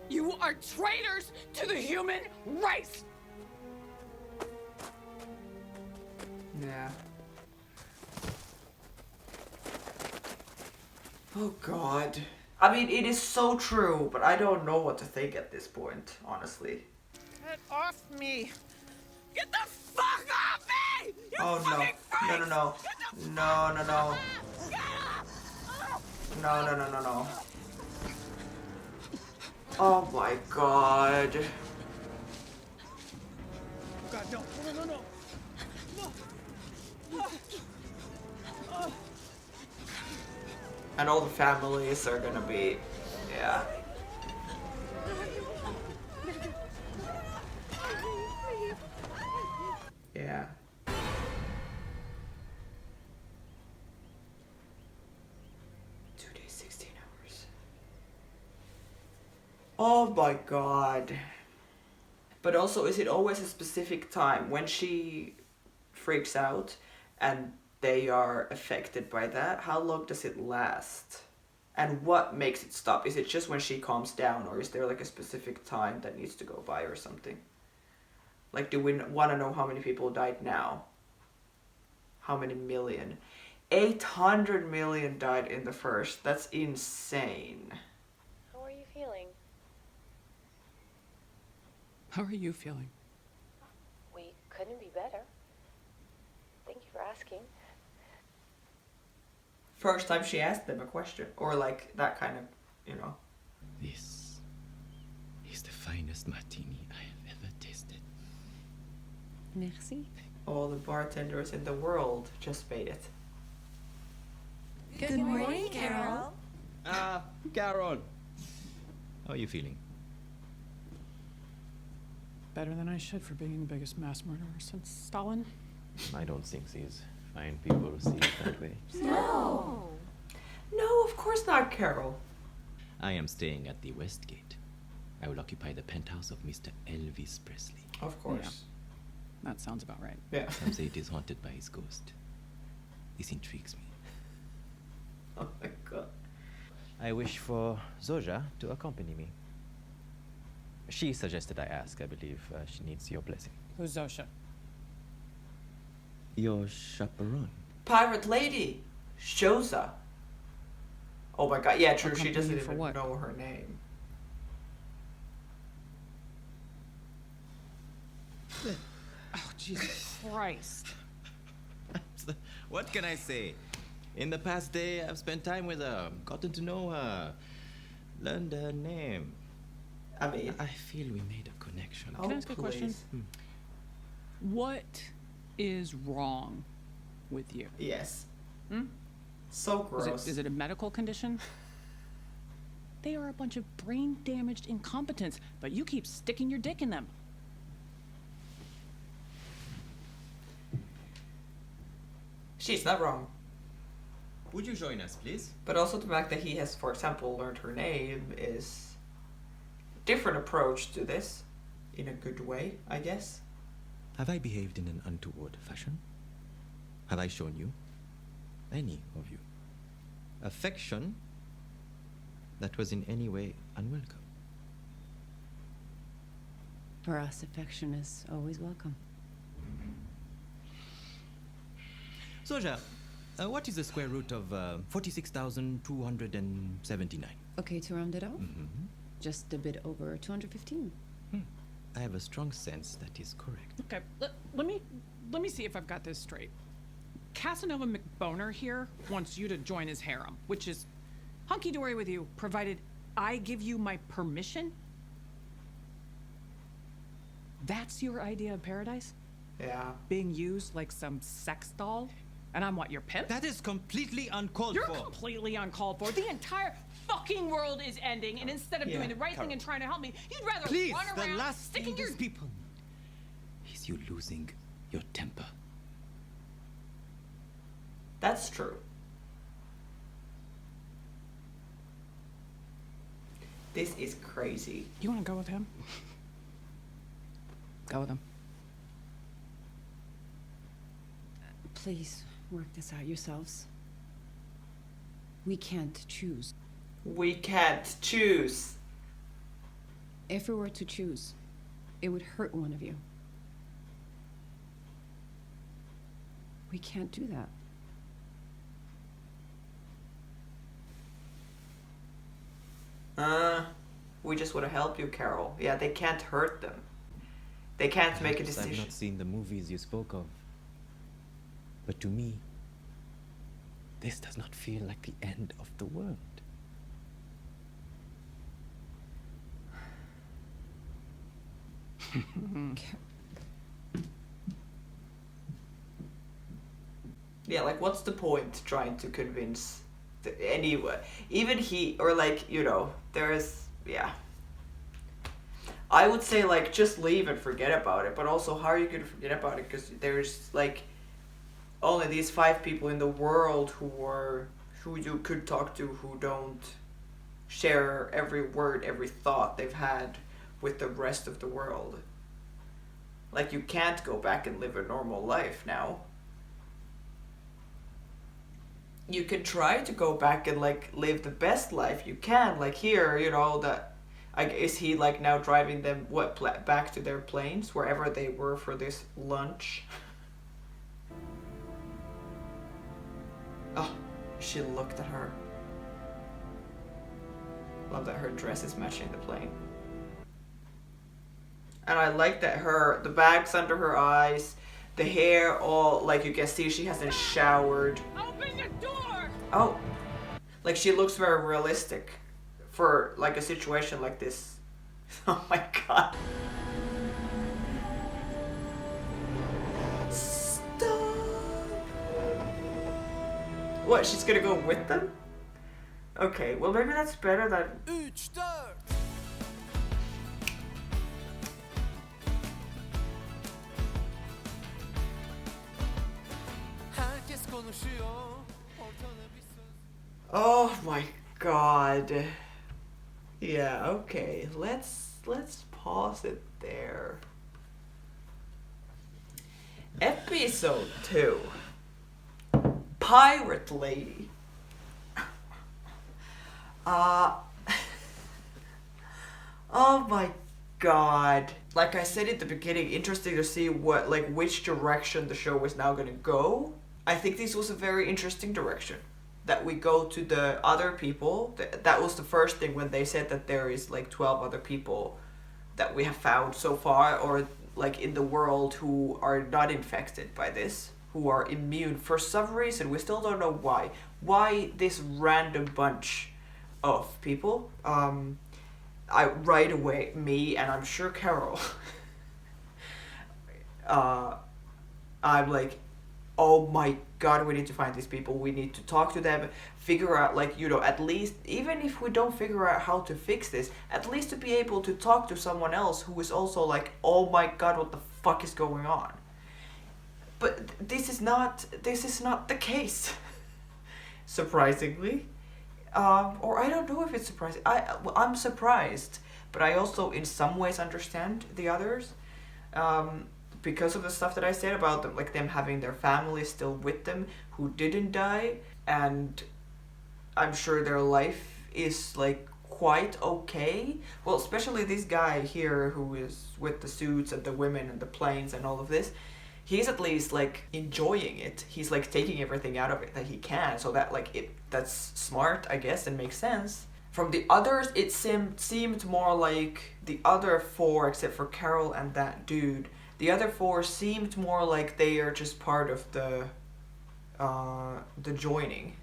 You are traitors to the human race. Yeah. Oh god. I mean, it is so true, but I don't know what to think at this point, honestly. Get off me. Get the fuck off me! You Oh no. fucking freaks! No, no, no. No, no, no. No, no, no, no, no. Oh my god. God, no. No, no, no. And all the families are gonna be, yeah. Yeah. Two days, 16 hours. Oh my god. But also, is it always a specific time when she freaks out and they are affected by that? How long does it last? And what makes it stop? Is it just when she calms down, or is there like a specific time that needs to go by or something? Like, do we want to know how many people died now? How many million? 800 million died in the first. That's insane. How are you feeling? How are you feeling? We couldn't be better. Thank you for asking. First time she asked them a question, or like that kind of, you know. This is the finest martini I have ever tasted. Merci. All the bartenders in the world just made it. Good morning, Carol. Carol. How are you feeling? Better than I should for being the biggest mass murderer since Stalin. I don't think these fine people see it that way. No. No, of course not, Carol. I am staying at the Westgate. I will occupy the penthouse of Mr. Elvis Presley. Of course. That sounds about right. Yeah. Some say it is haunted by his ghost. This intrigues me. Oh my god. I wish for Zoja to accompany me. She suggested I ask. I believe she needs your blessing. Who's Zosha? Your chaperone. Pirate lady. Shoza. Oh my god, yeah, true. She Accompany doesn't you for even what? know her name. Oh, Jesus Christ. What can I say? In the past day, I've spent time with her, gotten to know her, learned her name. I mean, I feel we made a connection. Can I ask a question? What is wrong with you? Yes. Hmm? So gross. Is it a medical condition? They are a bunch of brain-damaged incompetents, but you keep sticking your dick in them. She's not wrong. Would you join us, please? But also the fact that he has, for example, learned her name is a different approach to this. In a good way, I guess. Have I behaved in an untoward fashion? Have I shown you, any of you, affection that was in any way unwelcome? For us, affection is always welcome. Zoja, what is the square root of 46,279? Okay, to round it out, Mm-hmm. just a bit over 215. I have a strong sense that is correct. Okay, let me see if I've got this straight. Casanova McBoner here wants you to join his harem, which is hunky-dory with you, provided I give you my permission? That's your idea of paradise? Yeah. Being used like some sex doll? And I'm what, your pimp? That is completely uncalled You're for. completely uncalled for. The entire fucking world is ending, and instead of doing the right thing and trying to help me, you'd rather Please, run the around last sticking thing your... these people is you losing your temper. That's true. This is crazy. You want to go with him? Go with him. Please, work this out yourselves. We can't choose. We can't choose. If we were to choose, it would hurt one of you. We can't do that. We just want to help you, Carol. Yeah, they can't hurt them. They can't make a Perhaps I've decision. not seen the movies you spoke of. But to me, this does not feel like the end of the world. Yeah, like what's the point trying to convince anyone? Even he, or like, you know, there's, yeah. I would say like just leave and forget about it, but also how are you going to forget about it? Because there's like only these 5 people in the world who you could talk to who don't share every word, every thought they've had with the rest of the world. Like you can't go back and live a normal life now. You can try to go back and like live the best life you can. Like here, you know, is he like now driving them back to their planes wherever they were for this lunch? Oh, she looked at her. Love that her dress is matching the plane. And I like that the bags under her eyes, the hair all, like you can see she hasn't showered. Open the door! Oh, like she looks very realistic for like a situation like this. Oh my god. Stop. What, she's gonna go with them? Okay, well maybe that's better than... Oh my god. Yeah, okay. Let's pause it there. Episode 2. pirate lady. Oh my god. Like I said at the beginning, interesting to see what, like, which direction the show is now gonna go. I think this was a very interesting direction. That we go to the other people. That was the first thing when they said that there is like 12 other people that we have found so far, or like in the world, who are not infected by this, who are immune for some reason. We still don't know why. Why this random bunch of people? I right away, me and I'm sure Carol, I'm like, oh my god, we need to find these people. We need to talk to them, figure out, like, you know, at least, even if we don't figure out how to fix this, at least to be able to talk to someone else who is also like, oh my god, what the fuck is going on? But this is not the case. Surprisingly. Or I don't know if it's surprising. I'm surprised, but I also in some ways understand the others. Because of the stuff that I said about them, like them having their family still with them who didn't die, and I'm sure their life is like quite okay. Well, especially this guy here who is with the suits and the women and the planes and all of this. He's at least like enjoying it. He's like taking everything out of it that he can, so that like that's smart, I guess, and makes sense. From the others, it seemed more like the other four, except for Carol and that dude. The other four seemed more like they are just part of the joining,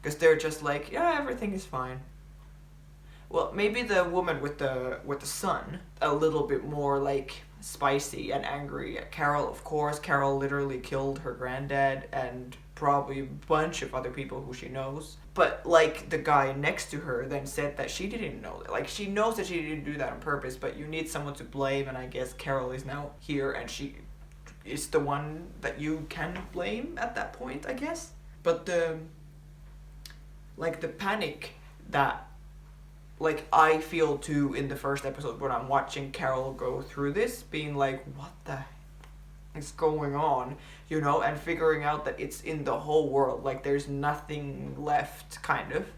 because they're just like, yeah, everything is fine. Well, maybe the woman with the son, a little bit more like spicy and angry at Carol. Of course, Carol literally killed her granddad and probably a bunch of other people who she knows. But like the guy next to her then said that she didn't know that. Like she knows that she didn't do that on purpose, but you need someone to blame, and I guess Carol is now here and she is the one that you can blame at that point, I guess. But the panic that like I feel too in the first episode when I'm watching Carol go through this, being like, what the is going on, you know, and figuring out that it's in the whole world, like there's nothing left, kind of.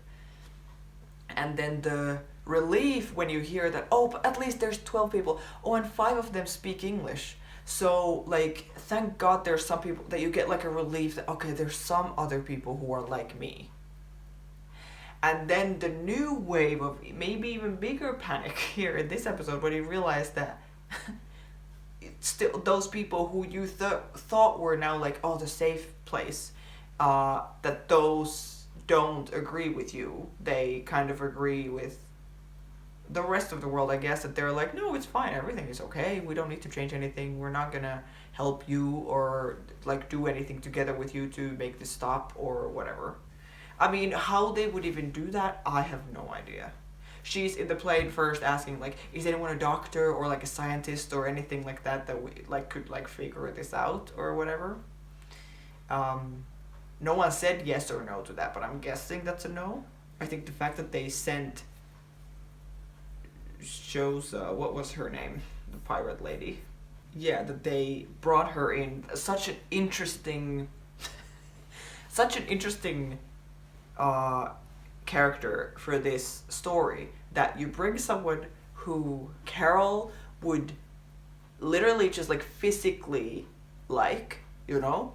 And then the relief when you hear that, oh, but at least there's 12 people, oh, and 5 of them speak English, so like thank god there's some people that you get like a relief that, okay, there's some other people who are like me. And then the new wave of maybe even bigger panic here in this episode when you realize that still those people who you thought were now like, oh, the safe place, that those don't agree with you. They kind of agree with the rest of the world, I guess, that they're like, no, it's fine, everything is okay, we don't need to change anything, we're not gonna help you or like do anything together with you to make this stop or whatever. I mean, how they would even do that, I have no idea. She's in the plane first asking, like, is anyone a doctor or, like, a scientist or anything like that that we, like, could, like, figure this out or whatever? No one said yes or no to that, but I'm guessing that's a no. I think the fact that they sent shows, what was her name? The pirate lady. Yeah, that they brought her in. Such an interesting character for this story, that you bring someone who Carol would literally just like physically like, you know,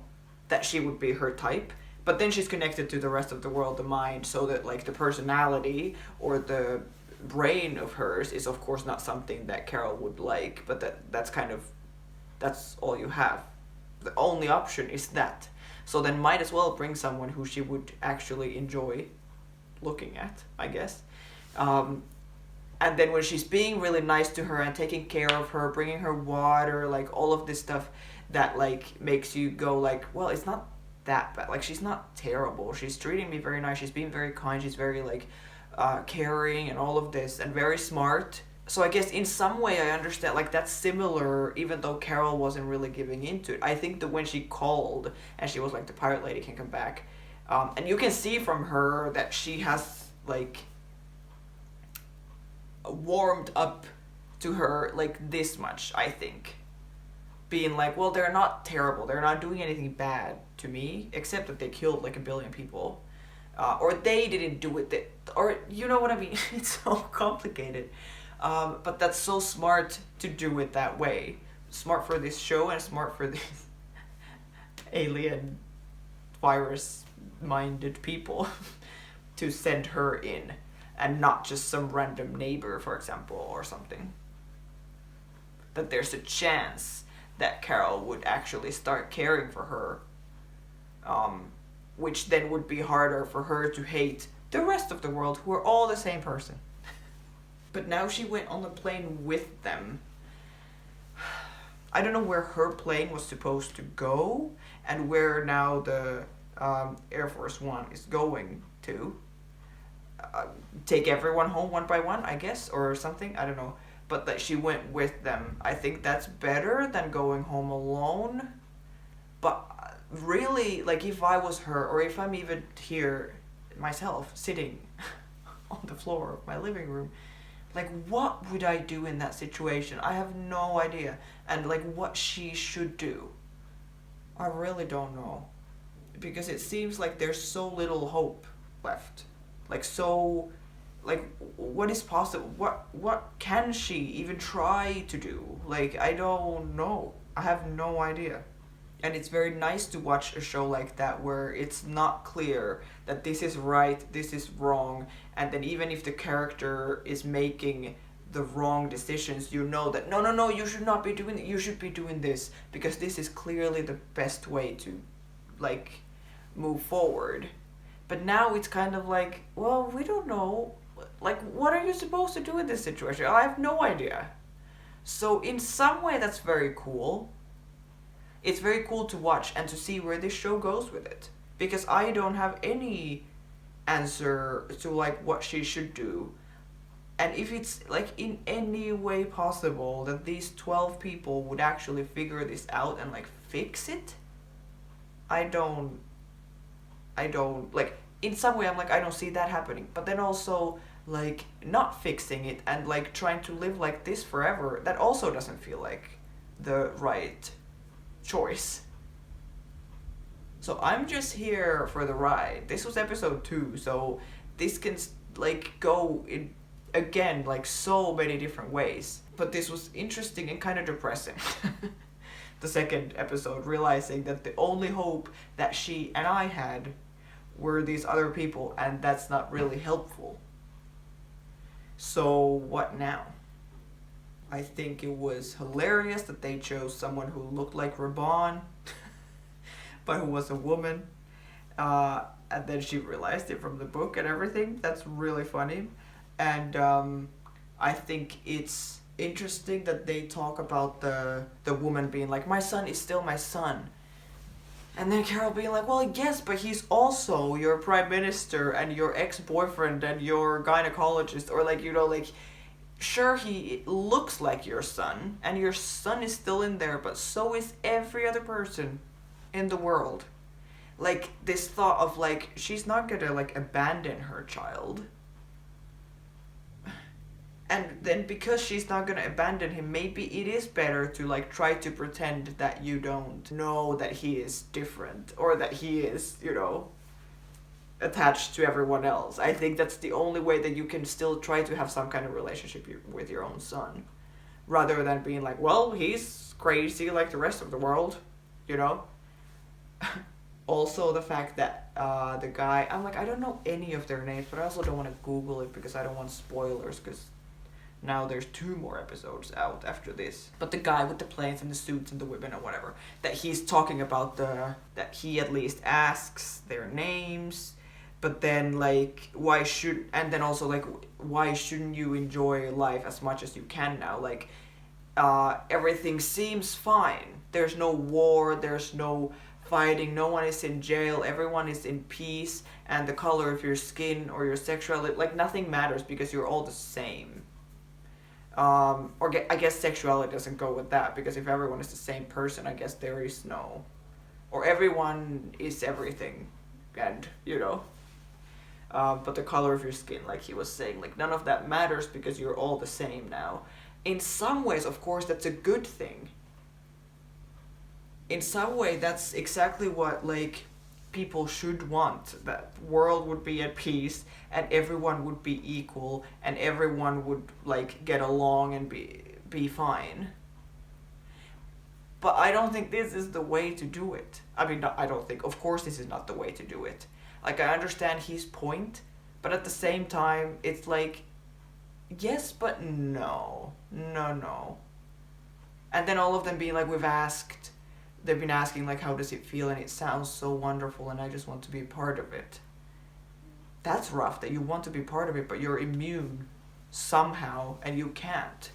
that she would be her type, but then she's connected to the rest of the world, the mind, so that like the personality or the brain of hers is of course not something that Carol would like, but that's all you have. The only option is that. So then might as well bring someone who she would actually enjoy looking at, I guess. And then when she's being really nice to her and taking care of her, bringing her water, like all of this stuff that like makes you go like, well, it's not that bad. Like she's not terrible. She's treating me very nice. She's being very kind. She's very like caring and all of this and very smart. So I guess in some way I understand, like that's similar, even though Carol wasn't really giving into it. I think that when she called and she was like, the pirate lady can come back, and you can see from her that she has like warmed up to her like this much, I think. being like, well, they're not terrible. They're not doing anything bad to me, except that they killed like 1 billion people. Or they didn't do it. Or you know what I mean? It's so complicated. But that's so smart to do it that way. Smart for this show and smart for these alien virus-minded people to send her in. And not just some random neighbor, for example, or something. That there's a chance that Carol would actually start caring for her. Which then would be harder for her to hate the rest of the world, who are all the same person. But now she went on the plane with them. I don't know where her plane was supposed to go, and where now the Air Force One is going to. Take everyone home one by one, I guess, or something, I don't know. But that she went with them. I think that's better than going home alone. But really, like, if I was her, or if I'm even here myself, sitting on the floor of my living room, like, what would I do in that situation? I have no idea. And, like, what she should do. I really don't know. Because it seems like there's so little hope left. Like, so, like, what is possible? What can she even try to do? Like, I don't know. I have no idea. And it's very nice to watch a show like that where it's not clear that this is right, this is wrong, and then even if the character is making the wrong decisions, you know that no, you should not be doing it, you should be doing this, because this is clearly the best way to, like, move forward. But now it's kind of like, well, we don't know. Like, what are you supposed to do in this situation? I have no idea. So in some way that's very cool. It's very cool to watch and to see where this show goes with it. Because I don't have any answer to, like, what she should do. And if it's, like, in any way possible that these 12 people would actually figure this out and, like, fix it, I don't, like, in some way I'm like, I don't see that happening. But then also, like, not fixing it and, like, trying to live like this forever, that also doesn't feel like the right choice. So I'm just here for the ride. This was episode 2, so this can, like, go in, again, like, so many different ways. But this was interesting and kind of depressing. The second episode, realizing that the only hope that she and I had were these other people, and that's not really helpful. So what now? I think it was hilarious that they chose someone who looked like Raban, but who was a woman. And then she realized it from the book and everything. That's really funny. And I think it's interesting that they talk about the woman being like, my son is still my son. And then Carol being like, well, yes, but he's also your prime minister and your ex-boyfriend and your gynecologist. Or, like, you know, like, sure, he looks like your son, and your son is still in there, but so is every other person in the world. Like, this thought of, like, she's not gonna, like, abandon her child. And then because she's not gonna abandon him, maybe it is better to, like, try to pretend that you don't know that he is different, or that he is, you know, attached to everyone else. I think that's the only way that you can still try to have some kind of relationship with your own son. Rather than being like, well, he's crazy like the rest of the world, you know? Also, the fact that the guy, I'm like, I don't know any of their names, but I also don't want to Google it because I don't want spoilers, because now there's 2 more episodes out after this. But the guy with the planes and the suits and the women or whatever, that he's talking about that he at least asks their names, but then, like, and then also, like, why shouldn't you enjoy life as much as you can now? Like, everything seems fine. There's no war, there's no fighting, no one is in jail, everyone is in peace, and the color of your skin or your sexuality, like, nothing matters because you're all the same. I guess sexuality doesn't go with that, because if everyone is the same person, I guess there is no, or everyone is everything, and, you know, but the color of your skin, like he was saying, like, none of that matters because you're all the same now. In some ways, of course, that's a good thing. in some way that's exactly what like people should want, that world would be at peace and everyone would be equal and everyone would like get along and be fine. But I don't think this is the way to do it. I mean, I don't think, of course this is not the way to do it. Like, I understand his point, but at the same time it's like, yes but no, no. And then all of them being like, they've been asking like, how does it feel, and it sounds so wonderful and I just want to be a part of it. That's rough, that you want to be part of it but you're immune somehow and you can't.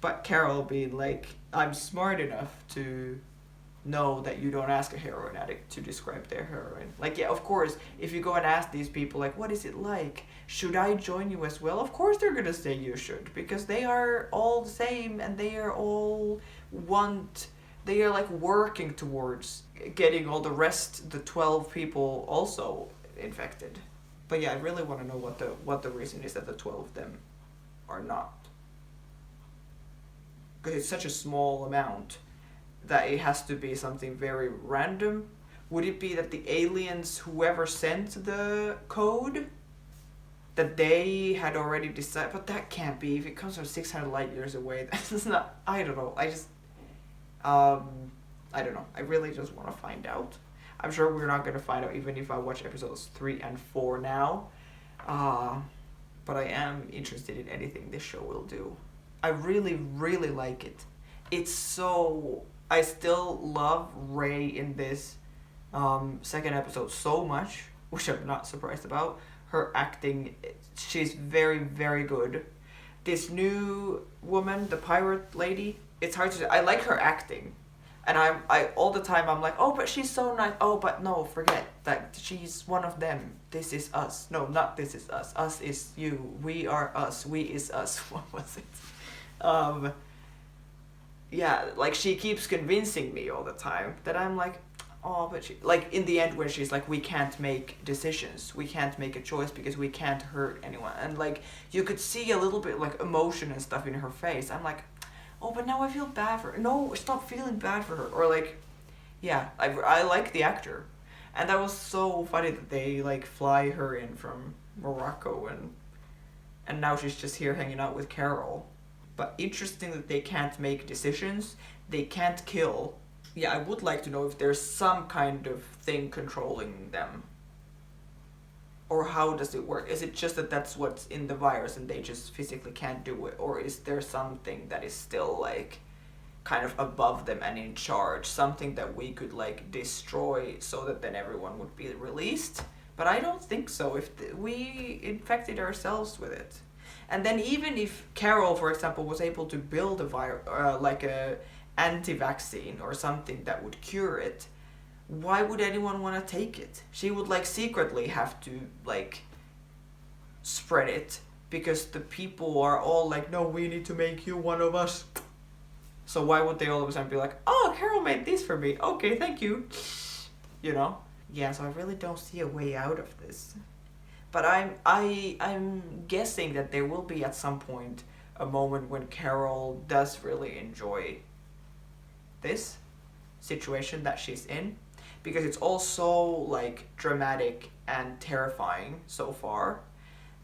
But Carol being like, I'm smart enough to know that you don't ask a heroin addict to describe their heroin. Like, yeah, of course, if you go and ask these people, like, what is it like? Should I join you as well? Of course they're gonna say you should, because they are all the same and they are all they are like working towards getting all the rest, the 12 people also infected. But yeah, I really want to know what the reason is that the 12 of them are not. Because it's such a small amount that it has to be something very random. Would it be that the aliens, whoever sent the code, that they had already decided? But that can't be. If it comes from 600 light years away, that's not, I don't know. I don't know. I really just want to find out. I'm sure we're not going to find out even if I watch episodes 3 and 4 now. But I am interested in anything this show will do. I really, really like it. It's so... I still love Ray in this second episode so much, which I'm not surprised about. Her acting, she's very, very good. This new woman, the pirate lady, it's hard to say. I like her acting. And I all the time I'm like, oh, but she's so nice. Oh, but no, forget that she's one of them. This is us. No, not this is us. Us is you. We are us. We is us. What was it? Yeah, like she keeps convincing me all the time that I'm like, oh, but she, like in the end when she's like, we can't make decisions, we can't make a choice because we can't hurt anyone, and like you could see a little bit like emotion and stuff in her face. I'm like, oh, but now I feel bad for her. No, stop feeling bad for her. Or like, yeah, I like the actor, and that was so funny that they like fly her in from Morocco and now she's just here hanging out with Carol. But interesting that they can't make decisions, they can't kill. Yeah, I would like to know if there's some kind of thing controlling them. Or how does it work? Is it just that that's what's in the virus and they just physically can't do it? Or is there something that is still like kind of above them and in charge? Something that we could like destroy so that then everyone would be released? But I don't think so, if we infected ourselves with it. And then even if Carol, for example, was able to build like a anti-vaccine or something that would cure it, why would anyone want to take it? She would like secretly have to like spread it because the people are all like, no, we need to make you one of us. So why would they all of a sudden be like, oh, Carol made this for me. Okay, thank you. You know? Yeah, so I really don't see a way out of this. But I'm guessing that there will be at some point a moment when Carol does really enjoy this situation that she's in, because it's all so like dramatic and terrifying so far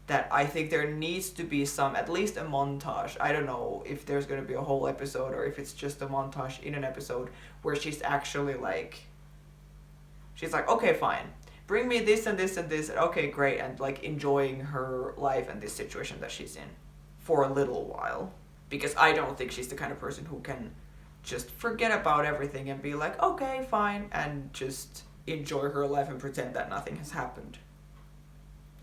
that I think there needs to be at least a montage. I don't know if there's going to be a whole episode or if it's just a montage in an episode where she's actually like, she's like, okay, fine. Bring me this and this and this. Okay, great. And like enjoying her life and this situation that she's in for a little while. Because I don't think she's the kind of person who can just forget about everything and be like, okay, fine. And just enjoy her life and pretend that nothing has happened.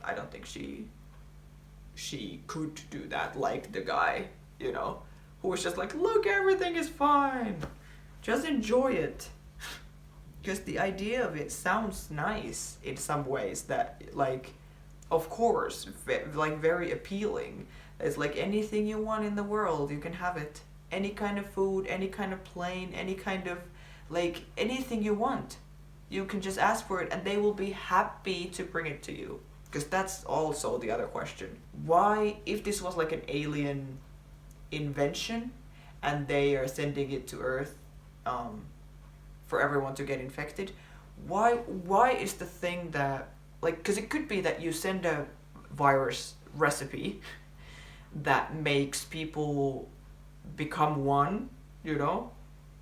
I don't think she could do that like the guy, you know, who was just like, look, everything is fine. Just enjoy it. Because the idea of it sounds nice in some ways, that like, of course, like very appealing. It's like anything you want in the world, you can have it. Any kind of food, any kind of plane, any kind of, like, anything you want. You can just ask for it and they will be happy to bring it to you. Because that's also the other question. Why, if this was like an alien invention, and they are sending it to Earth for everyone to get infected. Why is the thing that, like, because it could be that you send a virus recipe that makes people become one, you know,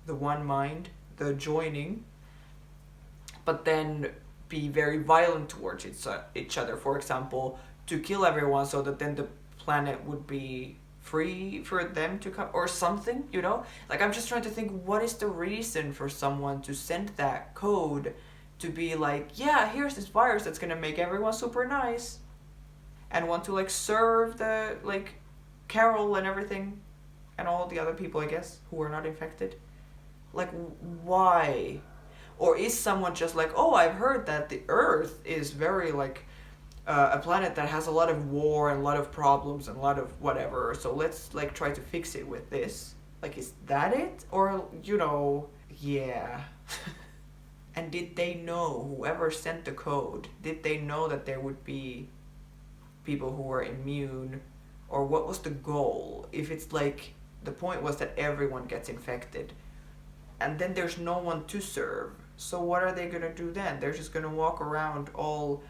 the one mind, the joining, but then be very violent towards each other, for example, to kill everyone so that then the planet would be free for them to come, or something, you know? Like, I'm just trying to think, what is the reason for someone to send that code to be like, yeah, here's this virus that's gonna make everyone super nice, and want to, like, serve the, like, Carol and everything, and all the other people, I guess, who are not infected. Like, why? Or is someone just like, oh, I've heard that the Earth is very, like, a planet that has a lot of war and a lot of problems and a lot of whatever, so let's, like, try to fix it with this. Like, is that it? Or, you know, yeah. And did they know, whoever sent the code, did they know that there would be people who were immune? Or what was the goal? If it's like, the point was that everyone gets infected, and then there's no one to serve, so what are they gonna do then? They're just gonna walk around all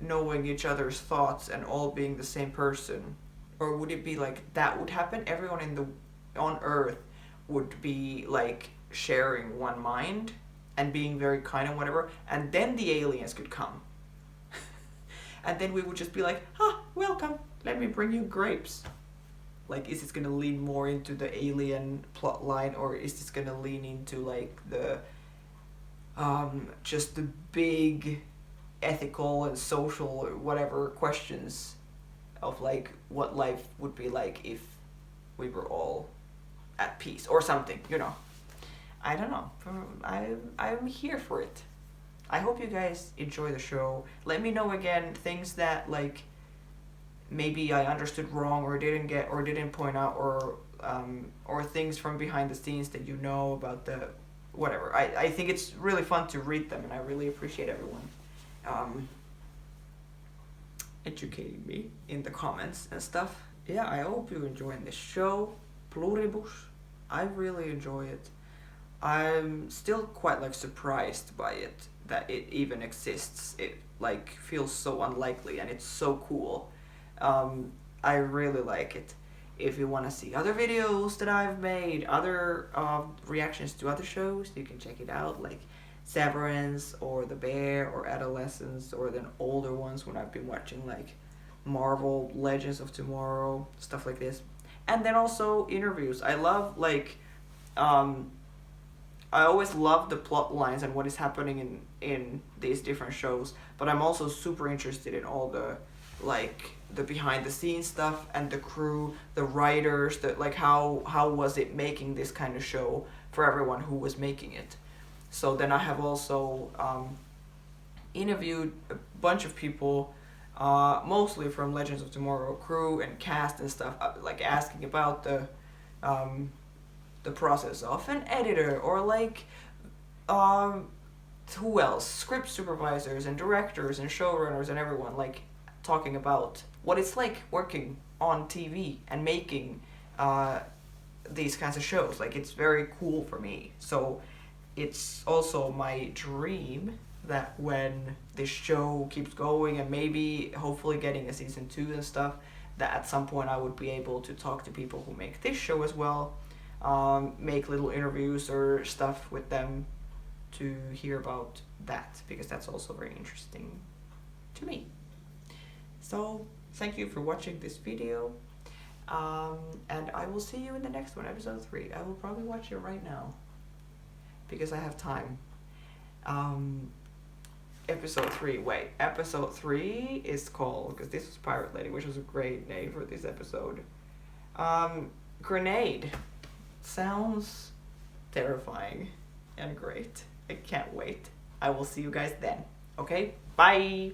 knowing each other's thoughts and all being the same person? Or would it be like that would happen? Everyone on Earth would be like sharing one mind and being very kind and whatever, and then the aliens could come. And then we would just be like, welcome, let me bring you grapes. Like, is this gonna lean more into the alien plot line, or is this gonna lean into like the just the big ethical and social or whatever questions of like what life would be like if we were all at peace or something, you know? I don't know. I'm here for it. I hope you guys enjoy the show. Let me know again things that like maybe I understood wrong or didn't get or didn't point out, or things from behind the scenes that you know about the whatever. I think it's really fun to read them, and I really appreciate everyone educating me in the comments and stuff. Yeah, I hope you're enjoying this show, Pluribus. I really enjoy it. I'm still quite like surprised by it, that it even exists. It like feels so unlikely, and it's so cool. I really like it. If you want to see other videos that I've made, other reactions to other shows, you can check it out, like Severance or The Bear or Adolescence, or then older ones when I've been watching like Marvel Legends of Tomorrow, stuff like this. And then also interviews. I love like I always love the plot lines and what is happening in these different shows, but I'm also super interested in all the like the behind the scenes stuff and the crew, the writers, the like how was it making this kind of show for everyone who was making it. So then I have also interviewed a bunch of people, mostly from Legends of Tomorrow crew and cast and stuff, like asking about the process of an editor, or like who else, script supervisors and directors and showrunners and everyone, like talking about what it's like working on TV and making these kinds of shows. Like, it's very cool for me. So it's also my dream that when this show keeps going and maybe hopefully getting a season 2 and stuff, that at some point I would be able to talk to people who make this show as well, make little interviews or stuff with them to hear about that, because that's also very interesting to me. So thank you for watching this video, and I will see you in the next one, episode 3. I will probably watch it right now because I have time. Episode 3 is called, because this was Pirate Lady, which was a great name for this episode, Grenade. Sounds terrifying and great. I can't wait. I will see you guys then. Okay? Bye!